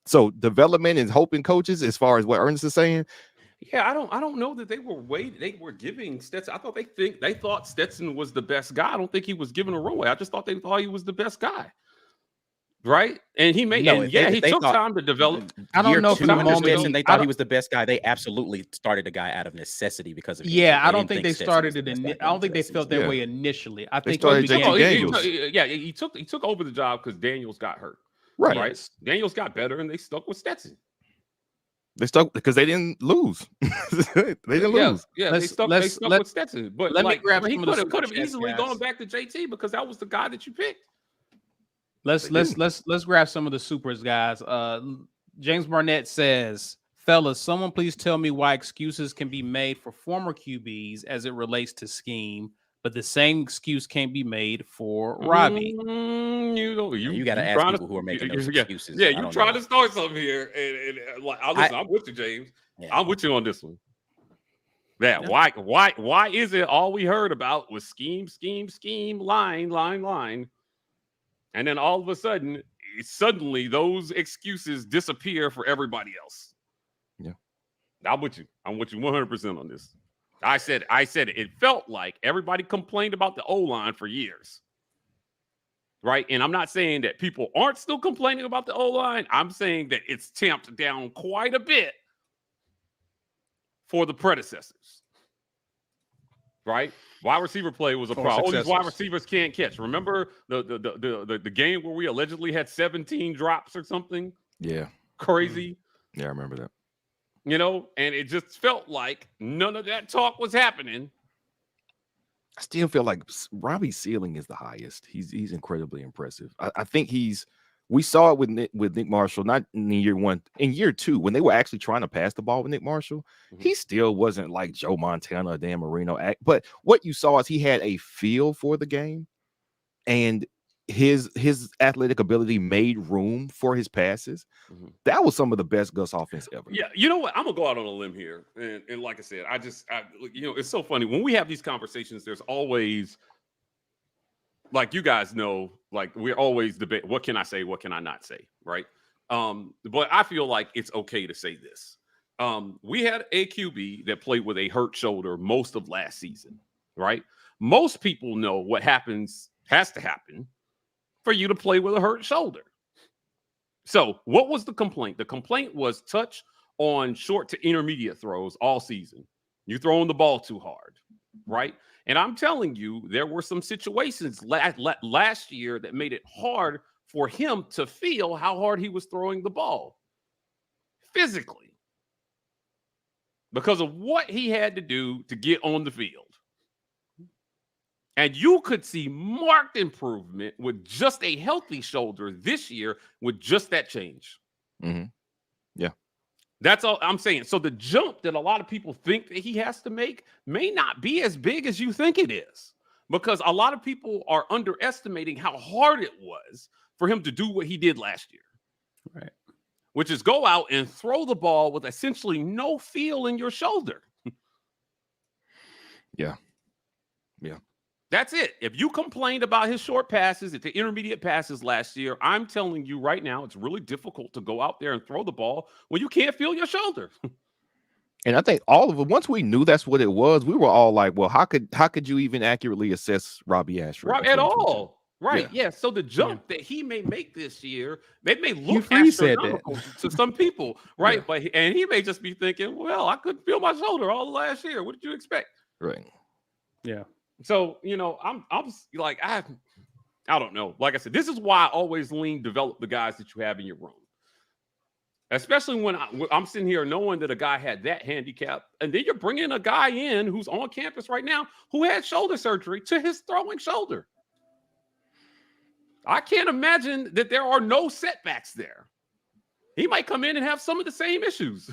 So development and hoping coaches, as far as what Ernest is saying. Yeah, I don't know that they were giving Stetson. I thought they thought Stetson was the best guy. I don't think he was given a runway. I just thought they thought he was the best guy. Right? And he made he took time to develop. I don't know for the moment they thought he was the best guy. They absolutely started a guy out of necessity because of I don't think they started it. I don't think they felt that way initially. I think he took over the job because Daniels got hurt. Right. Right. Daniels got better and they stuck with Stetson. They stuck because they didn't lose. They didn't lose. Yeah, they stuck with Stetson. But let me grab he some of the could have super chats, easily guys. gone back to JT because that was the guy that you picked. Let's grab some of the supers, guys. James Barnett says, fellas, someone please tell me why excuses can be made for former QBs as it relates to scheme, but the same excuse can't be made for Robbie. You got to ask people who are making those excuses. Yeah, you're trying to start something here, and I'm with you, James. Yeah. I'm with you on this one. Yeah, why is it all we heard about was scheme, line, and then all of a sudden, those excuses disappear for everybody else. Yeah, I'm with you 100% on this. I said it felt like everybody complained about the O-line for years. Right? And I'm not saying that people aren't still complaining about the O-line. I'm saying that it's tamped down quite a bit for the predecessors. Right? Wide receiver play was a problem. These wide receivers can't catch. Remember the game where we allegedly had 17 drops or something? Yeah. Crazy. Yeah, I remember that. And it just felt like none of that talk was happening. I still feel like Robbie's ceiling is the highest. He's incredibly impressive. I think we saw it with Nick Marshall, not in year one, in year two, when they were actually trying to pass the ball with Nick Marshall, he still wasn't like Joe Montana or Dan Marino. But what you saw is he had a feel for the game, and his athletic ability made room for his passes. That was some of the best Gus offense ever. Yeah, you know what? I'm gonna go out on a limb here, and like I said, it's so funny when we have these conversations. There's always, like you guys know, like we're always debate. What can I say? What can I not say? Right? But I feel like it's okay to say this. We had a QB that played with a hurt shoulder most of last season. Right? Most people know what has to happen for you to play with a hurt shoulder. So what was the complaint? The complaint was touch on short to intermediate throws all season. You're throwing the ball too hard, right? And I'm telling you, there were some situations last year that made it hard for him to feel how hard he was throwing the ball. physically because of what he had to do to get on the field. And you could see marked improvement with just a healthy shoulder this year with just that change. Mm-hmm. Yeah. That's all I'm saying. So the jump that a lot of people think that he has to make may not be as big as you think it is, because a lot of people are underestimating how hard it was for him to do what he did last year. Right. Which is go out and throw the ball with essentially no feel in your shoulder. Yeah. Yeah. That's it. If you complained about his short passes, at the intermediate passes last year, I'm telling you right now, it's really difficult to go out there and throw the ball when you can't feel your shoulder. And I think all of it, once we knew that's what it was, we were all like, well, how could you even accurately assess Robbie Ashford? Right, at all. Right. Yeah. So the jump that he may make this year, it may look astronomical to some people, right? Yeah. But he may just be thinking, well, I couldn't feel my shoulder all the last year. What did you expect? Right. Yeah. So, I'm like, I don't know. Like I said, this is why I always develop the guys that you have in your room. Especially when I'm sitting here knowing that a guy had that handicap, and then you're bringing a guy in who's on campus right now who had shoulder surgery to his throwing shoulder. I can't imagine that there are no setbacks there. He might come in and have some of the same issues.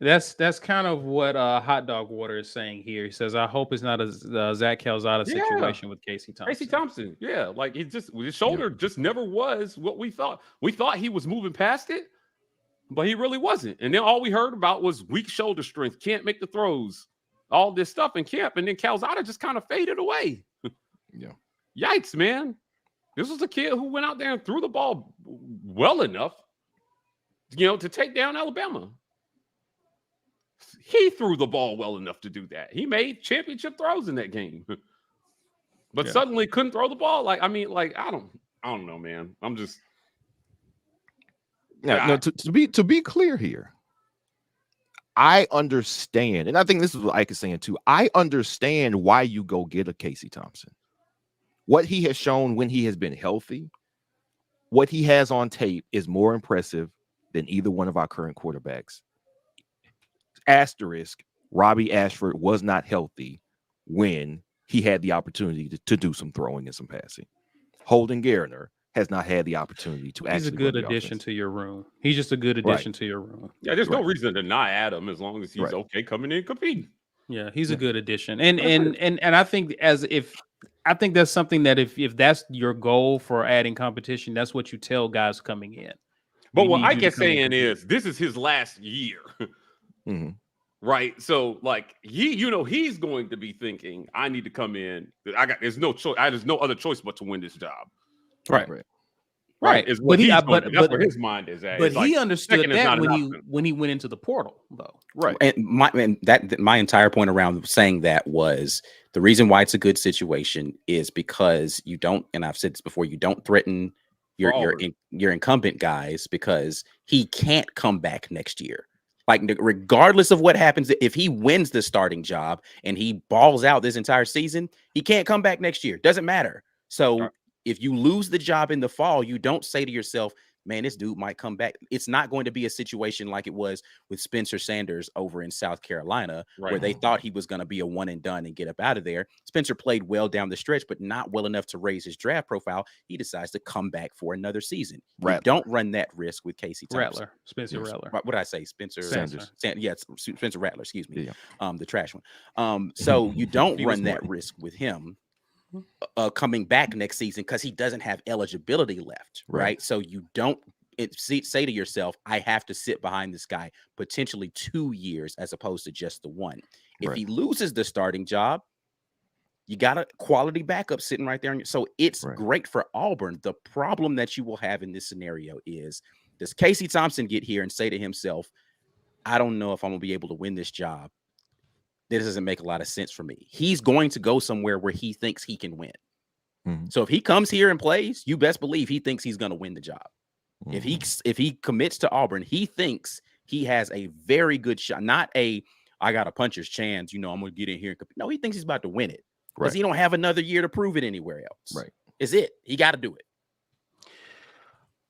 That's kind of what Hot Dog Water is saying here. He says, I hope it's not a Zach Calzada situation with Casey Thompson. Casey Thompson, yeah. Like, his shoulder just never was what we thought. We thought he was moving past it, but he really wasn't. And then all we heard about was weak shoulder strength, can't make the throws, all this stuff in camp. And then Calzada just kind of faded away. Yeah. Yikes, man. This was a kid who went out there and threw the ball well enough, to take down Alabama. He threw the ball well enough to do that. He made championship throws in that game, but suddenly couldn't throw the ball. I don't know, man. I'm just to be clear here. I understand, and I think this is what Ike is saying too. I understand why you go get a Casey Thompson. What he has shown when he has been healthy, what he has on tape is more impressive than either one of our current quarterbacks. Asterisk, Robbie Ashford was not healthy when he had the opportunity to do some throwing and some passing. Holden Garner has not had the opportunity to actually. He's a good addition to your room. He's just a good addition to your room. Yeah, there's no reason to deny Adam as long as he's okay coming in and competing. Yeah, he's a good addition. And I think I think that's something that if that's your goal for adding competition, that's what you tell guys coming in. But what Ike is saying is this is his last year. Mm-hmm. Right. So he's going to be thinking, I need to come in. There's no choice. There's no other choice but to win this job. Right. Is what that's where his mind is at. But he understood that when he went into the portal, though. Right. And my entire point around saying that was the reason why it's a good situation is because you don't, and I've said this before, you don't threaten your incumbent guys because he can't come back next year. Like, regardless of what happens, if he wins the starting job and he balls out this entire season, he can't come back next year. Doesn't matter. So if you lose the job in the fall, you don't say to yourself, man, this dude might come back. It's not going to be a situation like it was with Spencer Sanders over in South Carolina, where they thought he was going to be a one and done and get up out of there. Spencer played well down the stretch, but not well enough to raise his draft profile. He decides to come back for another season. You don't run that risk with Casey Thompson. Spencer Rattler. What did I say? Spencer Sanders. Spencer Rattler, excuse me. The trash one. So you don't run that risk with him coming back next season because he doesn't have eligibility left, right? So you don't say to yourself, I have to sit behind this guy potentially 2 years as opposed to just the one. If he loses the starting job, you got a quality backup sitting right there. So it's great for Auburn. The problem that you will have in this scenario is, does Casey Thompson get here and say to himself, I don't know if I'm going to be able to win this job. This doesn't make a lot of sense for me. He's going to go somewhere where he thinks he can win. Mm-hmm. So if he comes here and plays, you best believe he thinks he's going to win the job. Mm-hmm. If he commits to Auburn, he thinks he has a very good shot. Not I got a puncher's chance. I'm going to get in here and compete. No, he thinks he's about to win it because he don't have another year to prove it anywhere else. Right. Is it? He got to do it.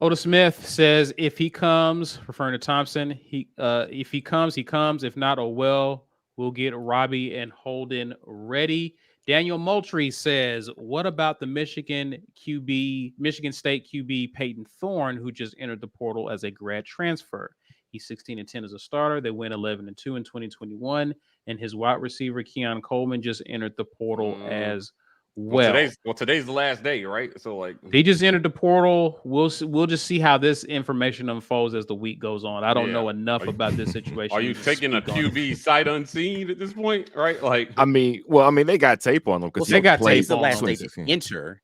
Oda Smith says if he comes, referring to Thompson, if he comes, he comes. If not, oh well, we'll get Robbie and Holden ready. Daniel Moultrie says, what about the Michigan State QB Peyton Thorne, who just entered the portal as a grad transfer? He's 16-10 as a starter. They went 11-2 in 2021, and his wide receiver Keon Coleman just entered the portal as well. Today's the last day, right? So like he just entered the portal. We'll just see how this information unfolds as the week goes on. I don't know enough about this situation. Are you taking a QB sight unseen at this point, right? Like, I mean, they got tape on them because they got tape. The last day to enter.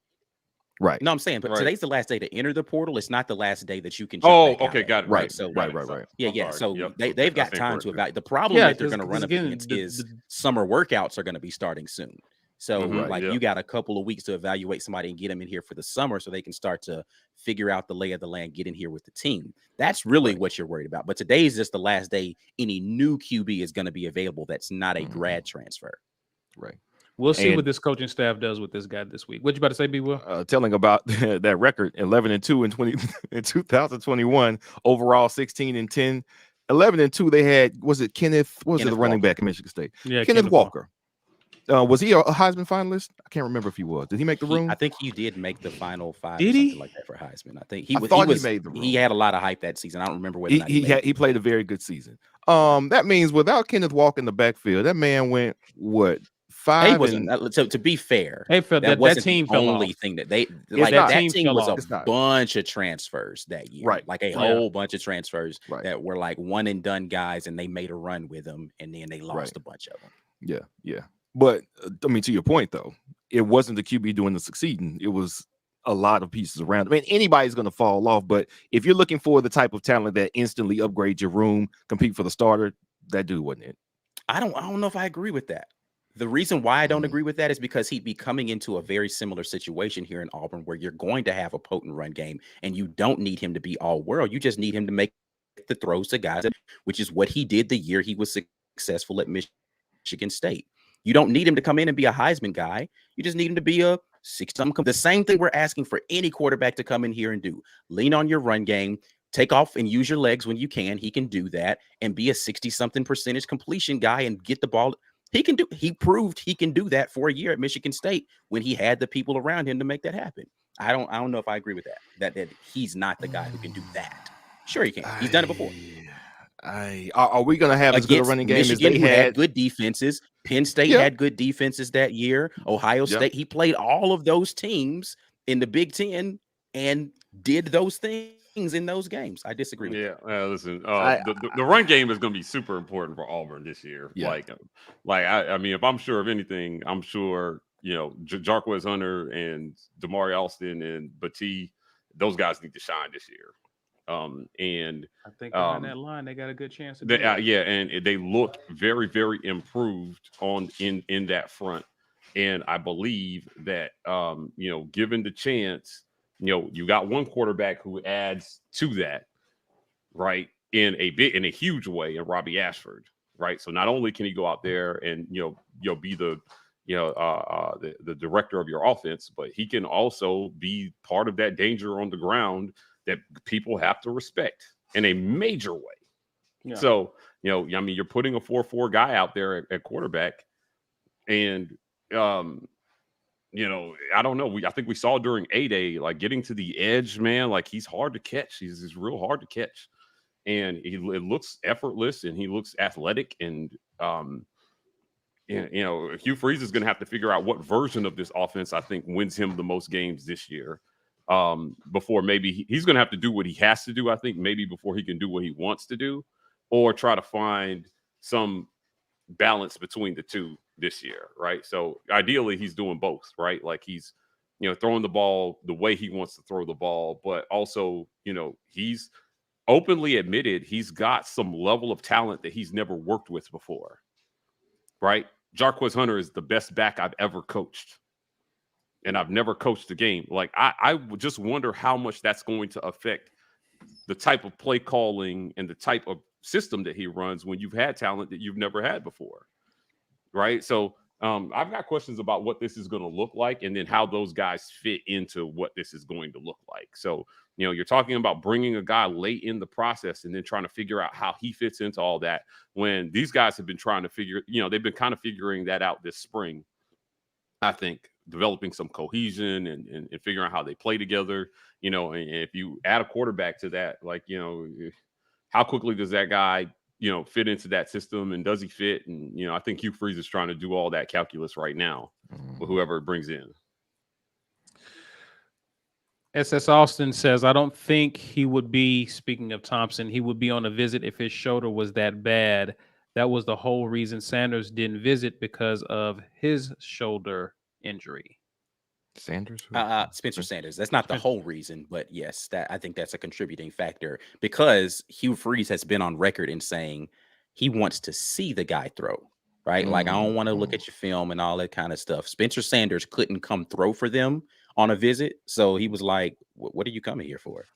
Right. No, I'm saying, but today's the last day to enter the portal. It's not the last day that you can. Okay, got it. Right. So right. Yeah. So they've got time to evaluate. The problem that they're going to run up against is summer workouts are going to be starting soon. So you got a couple of weeks to evaluate somebody and get them in here for the summer so they can start to figure out the lay of the land, get in here with the team. That's really what you're worried about. But today is just the last day any new QB is going to be available that's not a grad transfer. Right. We'll see what this coaching staff does with this guy this week. What you about to say, B. Will? Telling about that record, 11-2 in 2021, overall 16-10. 11-2, they had, was it Kenneth? What was it, the running back in Michigan State? Yeah, Kenneth Walker. Was he a Heisman finalist? I can't remember if he was. Did he make the room? I think he did make the final five. Did he? Like that for Heisman? I think he made the room. He had a lot of hype that season. I don't remember whether he played a very good season. That means without Kenneth Walker in the backfield, that man went what? 5 so to be fair, that team the only thing that they like. That team was a bunch of transfers that year, right? Like a whole bunch of transfers that were like one and done guys, and they made a run with them, and then they lost a bunch of them. Yeah. But I mean, to your point though, it wasn't the QB doing the succeeding. It was a lot of pieces around. I mean, anybody's going to fall off, but if you're looking for the type of talent that instantly upgrades your room, compete for the starter, that dude wasn't it. I don't know if I agree with that. The reason why I don't agree with that is because he'd be coming into a very similar situation here in Auburn where you're going to have a potent run game and you don't need him to be all world. You just need him to make the throws to guys, which is what he did the year he was successful at Michigan State. You don't need him to come in and be a Heisman guy. You just need him to be a 60-something. The same thing we're asking for any quarterback to come in here and do. Lean on your run game. Take off and use your legs when you can. He can do that and be a 60-something percentage completion guy and get the ball. He proved he can do that for a year at Michigan State when he had the people around him to make that happen. I don't know if I agree with that he's not the guy who can do that. Sure he can. He's done it before. Are we going to have as good a running game Michigan, as they had good defenses? Penn State had good defenses that year. Ohio State, he played all of those teams in the Big Ten and did those things in those games. I disagree with that. Listen, the run game is going to be super important for Auburn this year. Yeah. I mean, if I'm sure of anything, I'm sure, Jarquez Hunter and Damari Alston and Battie, those guys need to shine this year. And I think on that line, they got a good chance. And they look very, very improved in that front. And I believe that, given the chance, you got one quarterback who adds to that, right, in a huge way, in Robbie Ashford, right. So not only can he go out there and be the director of your offense, but he can also be part of that danger on the ground that people have to respect in a major way. Yeah. So I mean, you're putting a 4-4 guy out there at quarterback, and I don't know. I think we saw during A-Day, like getting to the edge, man, like he's hard to catch. He's real hard to catch. And it looks effortless and he looks athletic. And, Hugh Freeze is going to have to figure out what version of this offense I think wins him the most games this year. Before maybe he's going to have to do what he has to do, I think, maybe before he can do what he wants to do, or try to find some balance between the two this year, right? So ideally he's doing both, right? Like he's throwing the ball the way he wants to throw the ball, but also he's openly admitted he's got some level of talent that he's never worked with before, right? Jarquez Hunter is the best back I've ever coached, and I've never coached a game. Like I would just wonder how much that's going to affect the type of play calling and the type of system that he runs when you've had talent that you've never had before. Right. So I've got questions about what this is going to look like and then how those guys fit into what this is going to look like. So, you're talking about bringing a guy late in the process and then trying to figure out how he fits into all that when these guys have been trying to they've been kind of figuring that out this spring. I think developing some cohesion and figuring out how they play together, and if you add a quarterback to that, like, how quickly does that guy, fit into that system and does he fit? And, I think Hugh Freeze is trying to do all that calculus right now with whoever it brings in. SS Austin says, I don't think he would be, speaking of Thompson, he would be on a visit if his shoulder was that bad. That was the whole reason Sanders didn't visit, because of his shoulder injury. Sanders? Spencer Sanders. That's not the whole reason, but yes, I think that's a contributing factor, because Hugh Freeze has been on record in saying he wants to see the guy throw, right? Like, I don't want to look at your film and all that kind of stuff. Spencer Sanders couldn't come throw for them on a visit, so he was like, what are you coming here for?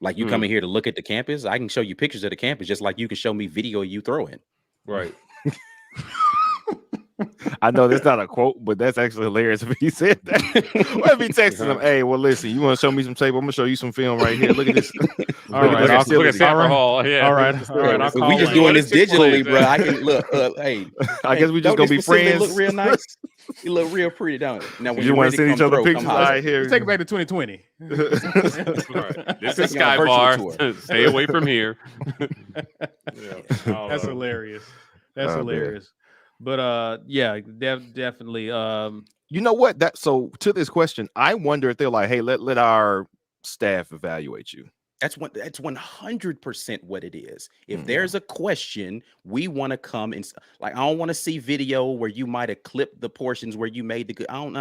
Like, you coming here to look at the campus? I can show you pictures of the campus just like you can show me video of you throwing. Right. I know that's not a quote, but that's actually hilarious if he said that. What if he texted him, hey, well, listen, you want to show me some tape? I'm going to show you some film right here. Look at this. All right. Look at Sanford Hall. Yeah. All right. We just doing this digitally, bro. I can look. Hey, I guess we just going to be friends. Look real nice. You look real pretty, don't it? Now, when you want to send each other pictures right here. Let's take it back to 2020. Right. This is Sky Bar. Stay away from here. That's hilarious. That's hilarious. But yeah, definitely. You know what? So to this question, I wonder if they're like, hey, let our staff evaluate you. That's 100% what it is. If there's a question, we want to come and, like, I don't want to see video where you might have clipped the portions where you made the good. I don't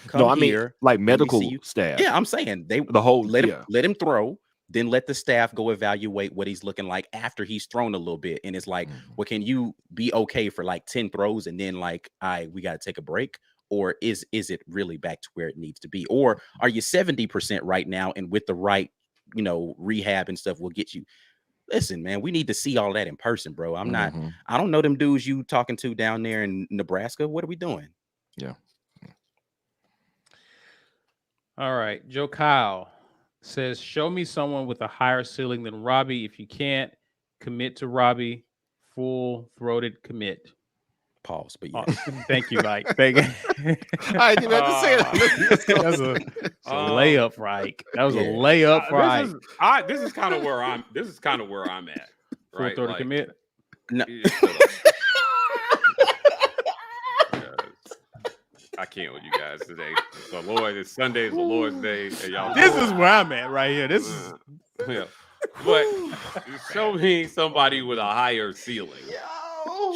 Come no, I mean here, like medical staff. Yeah, I'm saying let him throw. Then let the staff go evaluate what he's looking like after he's thrown a little bit. And it's like, well, can you be okay for like 10 throws and then like, we got to take a break? Or is it really back to where it needs to be? Or are you 70% right now? And with the right, rehab and stuff will get you. Listen, man, we need to see all that in person, bro. I don't know them dudes you talking to down there in Nebraska. What are we doing? Yeah. All right. Joe Kyle says, show me someone with a higher ceiling than Robbie. If you can't, commit to Robbie. Full-throated commit. Pause, but yeah. Thank you, Mike. Thank you. I didn't have to say that. That's a layup, Ike. That was a layup, Ike. This is kind of where I'm at. Right? Full-throated commit. No. I can't with you guys today. It's Sunday, it's the Lord's Day. And y'all this is where I'm at right here. This is yeah. But show me somebody with a higher ceiling.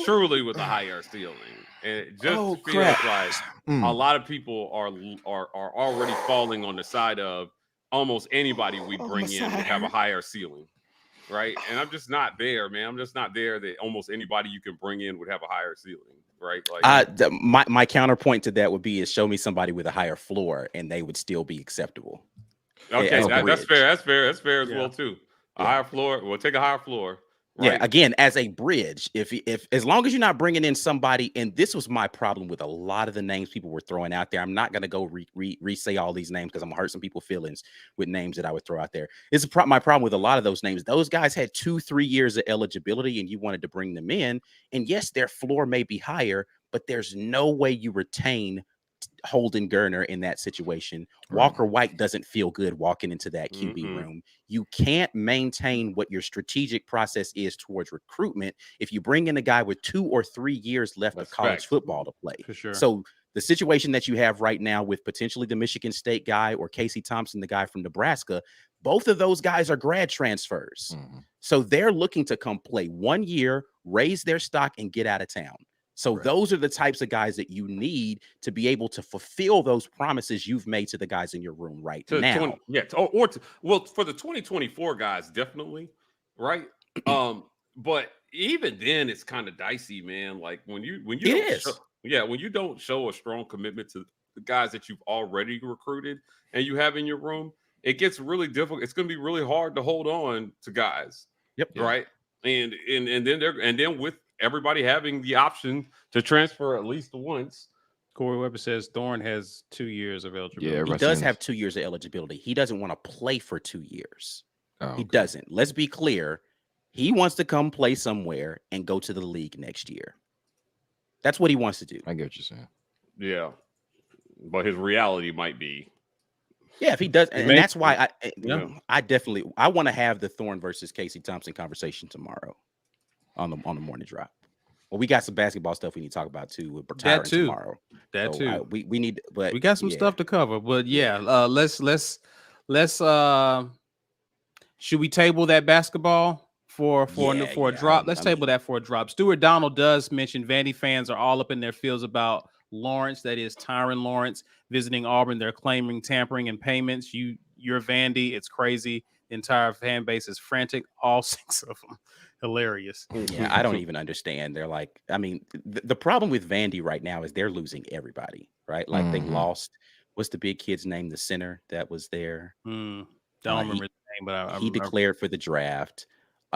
Truly with a higher ceiling. And it just feels like a lot of people are already falling on the side of almost anybody we bring in would have a higher ceiling. Right. And I'm just not there, man. I'm just not there that almost anybody you can bring in would have a higher ceiling. Right. Like my counterpoint to that would be is show me somebody with a higher floor and they would still be acceptable. Okay, that's fair. That's fair as well, too. A higher floor. We'll take a higher floor. Right? Yeah, again, as a bridge, if as long as you're not bringing in somebody, and this was my problem with a lot of the names people were throwing out there. I'm not going to go re-say all these names because I'm going to hurt some people's feelings with names that I would throw out there. It's my problem with a lot of those names. Those guys had 2-3 years of eligibility and you wanted to bring them in. And yes, their floor may be higher, but there's no way you retain Holden Geriner in that situation. Walker White doesn't feel good walking into that QB room. You can't maintain what your strategic process is towards recruitment if you bring in a guy with 2 or 3 years left of college football to play. For sure. So the situation that you have right now with potentially the Michigan State guy or Casey Thompson, the guy from Nebraska, both of those guys are grad transfers. So they're looking to come play 1 year, raise their stock, and get out of town. So those are the types of guys that you need to be able to fulfill those promises you've made to the guys in your room right now. Well, for the 2024 guys, definitely, right? But even then, it's kind of dicey, man. Like when you don't show a strong commitment to the guys that you've already recruited and you have in your room, it gets really difficult. It's going to be really hard to hold on to guys. Yep. Right. And then with everybody having the option to transfer at least once. Corey Weber says Thorne has 2 years of eligibility. He does have 2 years of eligibility. He doesn't want to play for 2 years. Oh, he doesn't. Let's be clear. He wants to come play somewhere and go to the league next year. That's what he wants to do. I get what you're saying. Yeah. But his reality might be. Yeah, if he does. And that's why I want to have the Thorne versus Casey Thompson conversation tomorrow on the morning drop. Well, we got some basketball stuff we need to talk about too with retiring tomorrow. That so too. We need, but we got some stuff to cover. But yeah, let's should we table that basketball for a drop? Let's table that for a drop. Stuart Donald does mention Vandy fans are all up in their feels about Lawrence, that is Tyron Lawrence, visiting Auburn. They're claiming tampering and payments. You're Vandy. It's crazy. The entire fan base is frantic. All 6 of them. Hilarious. Yeah, I don't even understand. They're like, I mean, the problem with Vandy right now is they're losing everybody, right? Like they lost. What's the big kid's name? The center that was there. Don't remember his name, but he declared for the draft.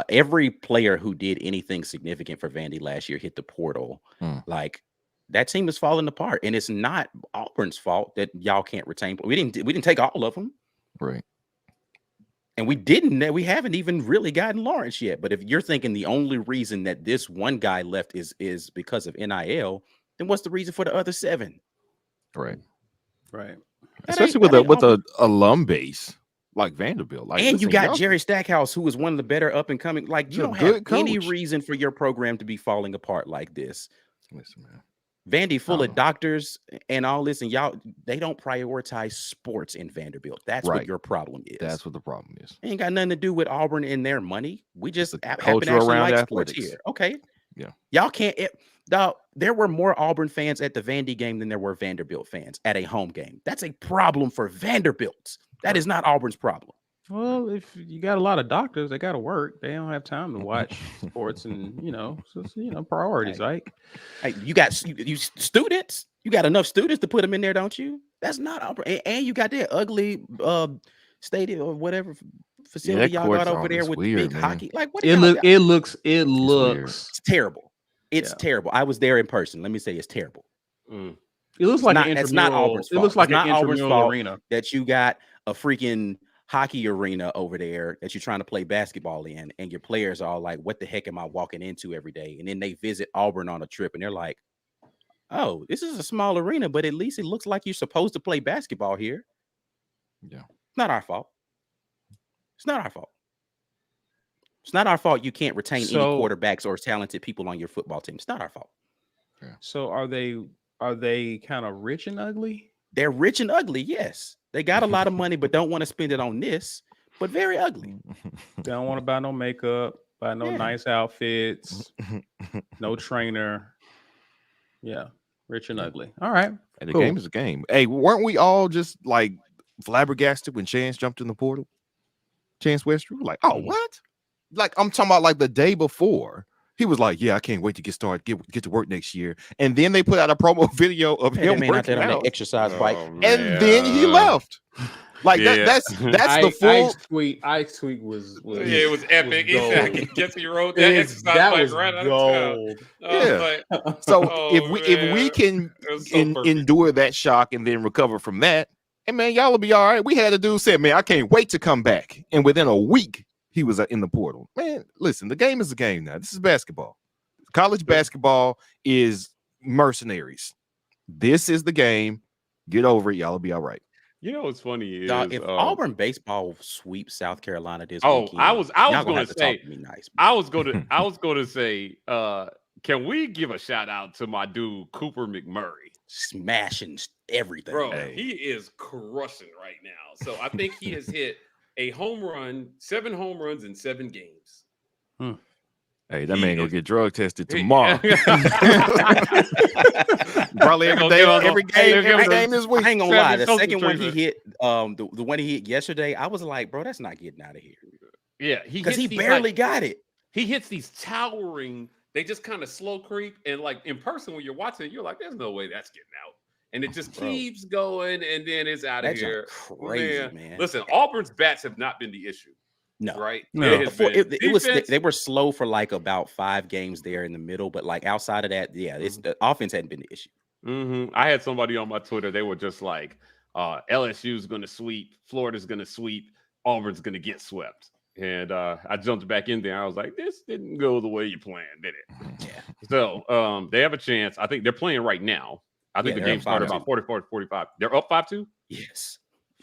Every player who did anything significant for Vandy last year hit the portal. Like that team is falling apart, and it's not Auburn's fault that y'all can't retain. We didn't take all of them, right? And we haven't even really gotten Lawrence yet. But if you're thinking the only reason that this one guy left is because of NIL, then what's the reason for the other 7? Right. Especially with a alum base like Vanderbilt. Like, and you got Jerry Stackhouse, who is one of the better up and coming. Like, you don't have any reason for your program to be falling apart like this. Listen, man. Vandy full of doctors and all this, and y'all, they don't prioritize sports in Vanderbilt. That's what your problem is. That's what the problem is. It ain't got nothing to do with Auburn and their money. We just happen to actually like sports here. Okay. Yeah. Y'all can't. There were more Auburn fans at the Vandy game than there were Vanderbilt fans at a home game. That's a problem for Vanderbilt. That is not Auburn's problem. Well, if you got a lot of doctors, they got to work. They don't have time to watch sports, and priorities. Right? Hey, you got you students. You got enough students to put them in there, don't you? That's not Auburn. And you got that ugly stadium or whatever facility y'all got over there with weird, big hockey. Like what? It looks. It's terrible. It's terrible. I was there in person. Let me say, it's terrible. It looks like it's not Auburn's fault. It looks like it's an intramural arena that you got a freaking hockey arena over there that you're trying to play basketball in, and your players are all like, what the heck am I walking into every day? And then they visit Auburn on a trip and they're like, oh, this is a small arena, but at least it looks like you're supposed to play basketball here. Yeah. It's not our fault. It's not our fault. It's not our fault you can't retain any quarterbacks or talented people on your football team. It's not our fault. Yeah. So are they kind of rich and ugly? They're rich and ugly, yes. They got a lot of money, but don't want to spend it on this, but very ugly. They don't want to buy no makeup, buy no nice outfits, no trainer. Yeah, rich and ugly. All right. And the game is a game. Hey, weren't we all just like flabbergasted when Chance jumped in the portal? Chance Westry? Like, oh, what? Like, I'm talking about like the day before. He was like, yeah, I can't wait to get started, get to work next year. And then they put out a promo video of him working out on the exercise bike. And then he left. Like that's the full Ice tweet was it was epic. He said, I can get to your road that exercise bike right out of town. Yeah. So if we can endure that shock and then recover from that, and man, y'all will be all right. We had a dude say, man, I can't wait to come back. And within a week, he was in the portal. Man, listen, the game is a game now. This is basketball. College basketball is mercenaries. This is the game. Get over it. Y'all will be all right. You know what's funny is if Auburn baseball sweeps South Carolina this weekend, I was going to say, nice, I was going to say, can we give a shout out to my dude Cooper McMurray? Smashing everything, bro. Hey. He is crushing right now. So I think he has hit a home run, 7 home runs in 7 games. Hey, that man gonna get drug tested tomorrow. Probably every game this week. I ain't gonna lie. The second one he hit, the one he hit yesterday, I was like, bro, that's not getting out of here. Yeah, because he barely got it. He hits these towering. They just kind of slow creep, and like in person when you're watching it, you're like, there's no way that's getting out. And it just keeps going, and then it's out of here. Crazy, man. Listen, Auburn's bats have not been the issue. No, right? No. it was they were slow for like about 5 games there in the middle, but like outside of that, yeah, it's the offense hadn't been the issue. I had somebody on my Twitter. They were just like, LSU's going to sweep, Florida's going to sweep, Auburn's going to get swept. And I jumped back in there. I was like, this didn't go the way you planned, did it? Yeah. So they have a chance. I think they're playing right now. I think the game started about 44-45. They're up 5-2? Yes.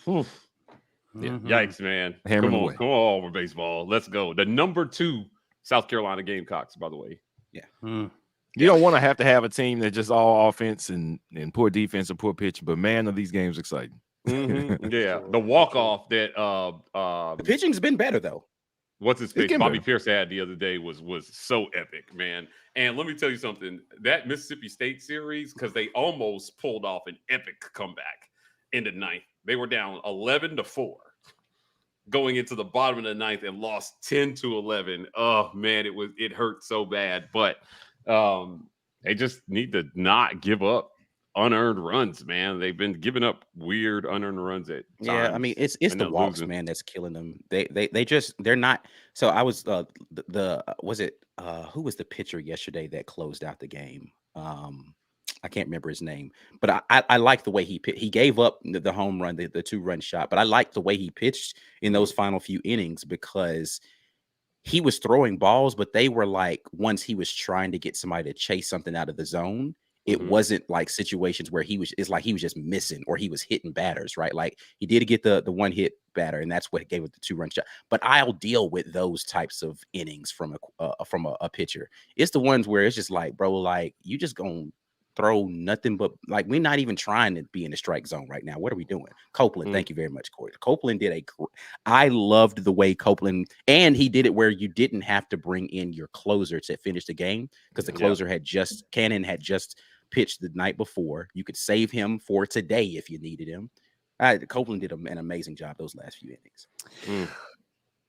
Yeah. Yikes, man. Come on, Auburn baseball. Let's go. The number 2 South Carolina Gamecocks, by the way. Yeah. You don't want to have a team that's just all offense and poor defense and poor pitch, but man, are these games exciting. Yeah. The walk-off that the pitching's been better though. What's his pitch? Bobby Pierce had the other day was so epic, man. And let me tell you something. That Mississippi State series, because they almost pulled off an epic comeback in the 9th. They were down 11-4 going into the bottom of the 9th and lost 10-11. Oh man, it hurt so bad. But they just need to not give up unearned runs, man. They've been giving up weird unearned runs at times. Yeah, I mean it's the walks, man, that's killing them. They're not. So I was was it who was the pitcher yesterday that closed out the game? I can't remember his name, but I like the way he pitched. He gave up the home run, the 2-run shot, but I like the way he pitched in those final few innings because he was throwing balls, but they were like once he was trying to get somebody to chase something out of the zone. It wasn't like situations where it's like he was just missing or he was hitting batters, right? Like he did get the 1-hit batter, and that's what gave it the 2-run shot. But I'll deal with those types of innings from a pitcher. It's the ones where it's just like, bro, like you just gonna throw nothing but like we're not even trying to be in the strike zone right now. What are we doing? Copeland, thank you very much, Corey. Copeland did I loved the way Copeland, and he did it where you didn't have to bring in your closer to finish the game because the closer Cannon had just pitched the night before. You could save him for today if you needed him. Copeland did an amazing job those last few innings.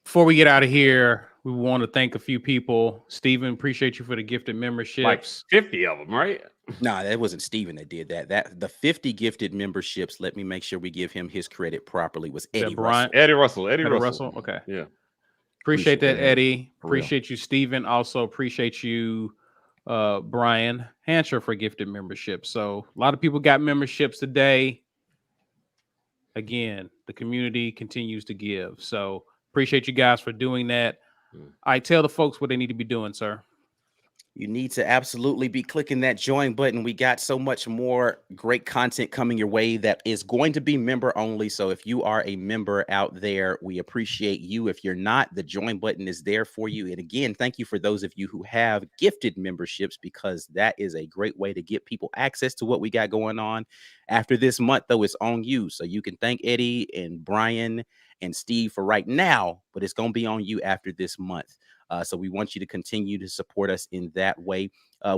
Before we get out of here, we want to thank a few people. Steven, appreciate you for the gifted memberships. Like 50 of them, right? No, that wasn't Steven that did that. That the 50 gifted memberships, let me make sure we give him his credit properly, was Eddie Russell. Eddie Russell. Okay. Yeah. Appreciate that, Eddie. Appreciate you, Steven. Also appreciate you, Brian Hancher, for gifted membership. So a lot of people got memberships today. Again, the community continues to give. So appreciate you guys for doing that. I tell the folks what they need to be doing, sir. You need to absolutely be clicking that join button. We got so much more great content coming your way that is going to be member only. So if you are a member out there, we appreciate you. If you're not, the join button is there for you. And again, thank you for those of you who have gifted memberships, because that is a great way to get people access to what we got going on. After this month, though, it's on you. So you can thank Eddie and Brian and Steve for right now, but it's going to be on you after this month. So we want you to continue to support us in that way.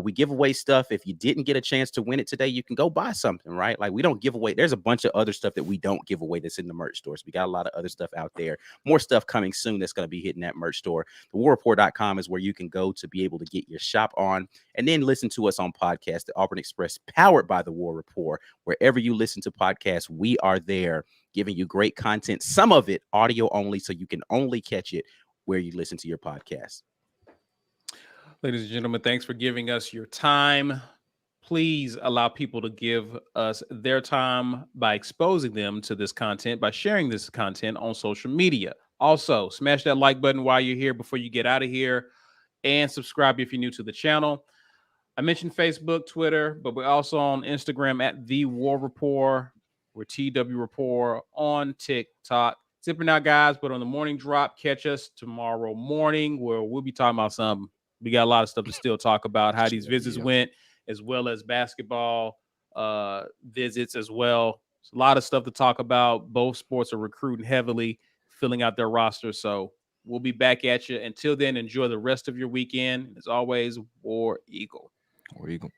We give away stuff. If you didn't get a chance to win it today, you can go buy something, right? Like we don't give away. There's a bunch of other stuff that we don't give away that's in the merch stores. We got a lot of other stuff out there. More stuff coming soon that's going to be hitting that merch store. TheWarReport.com is where you can go to be able to get your shop on and then listen to us on podcast, the Auburn Express, powered by The War Report. Wherever you listen to podcasts, we are there giving you great content, some of it audio only, so you can only catch it where you listen to your podcast. Ladies and gentlemen, thanks for giving us your time. Please allow people to give us their time by exposing them to this content, by sharing this content on social media. Also, smash that like button while you're here before you get out of here, and subscribe if you're new to the channel. I mentioned Facebook, Twitter, but we're also on Instagram at The War Report. We're TW Report on TikTok. Zipping out, guys, but on the morning drop, catch us tomorrow morning where we'll be talking about something. We got a lot of stuff to still talk about, how these visits went, as well as basketball visits as well. It's a lot of stuff to talk about. Both sports are recruiting heavily, filling out their roster. So we'll be back at you. Until then, enjoy the rest of your weekend. As always, War Eagle. War Eagle.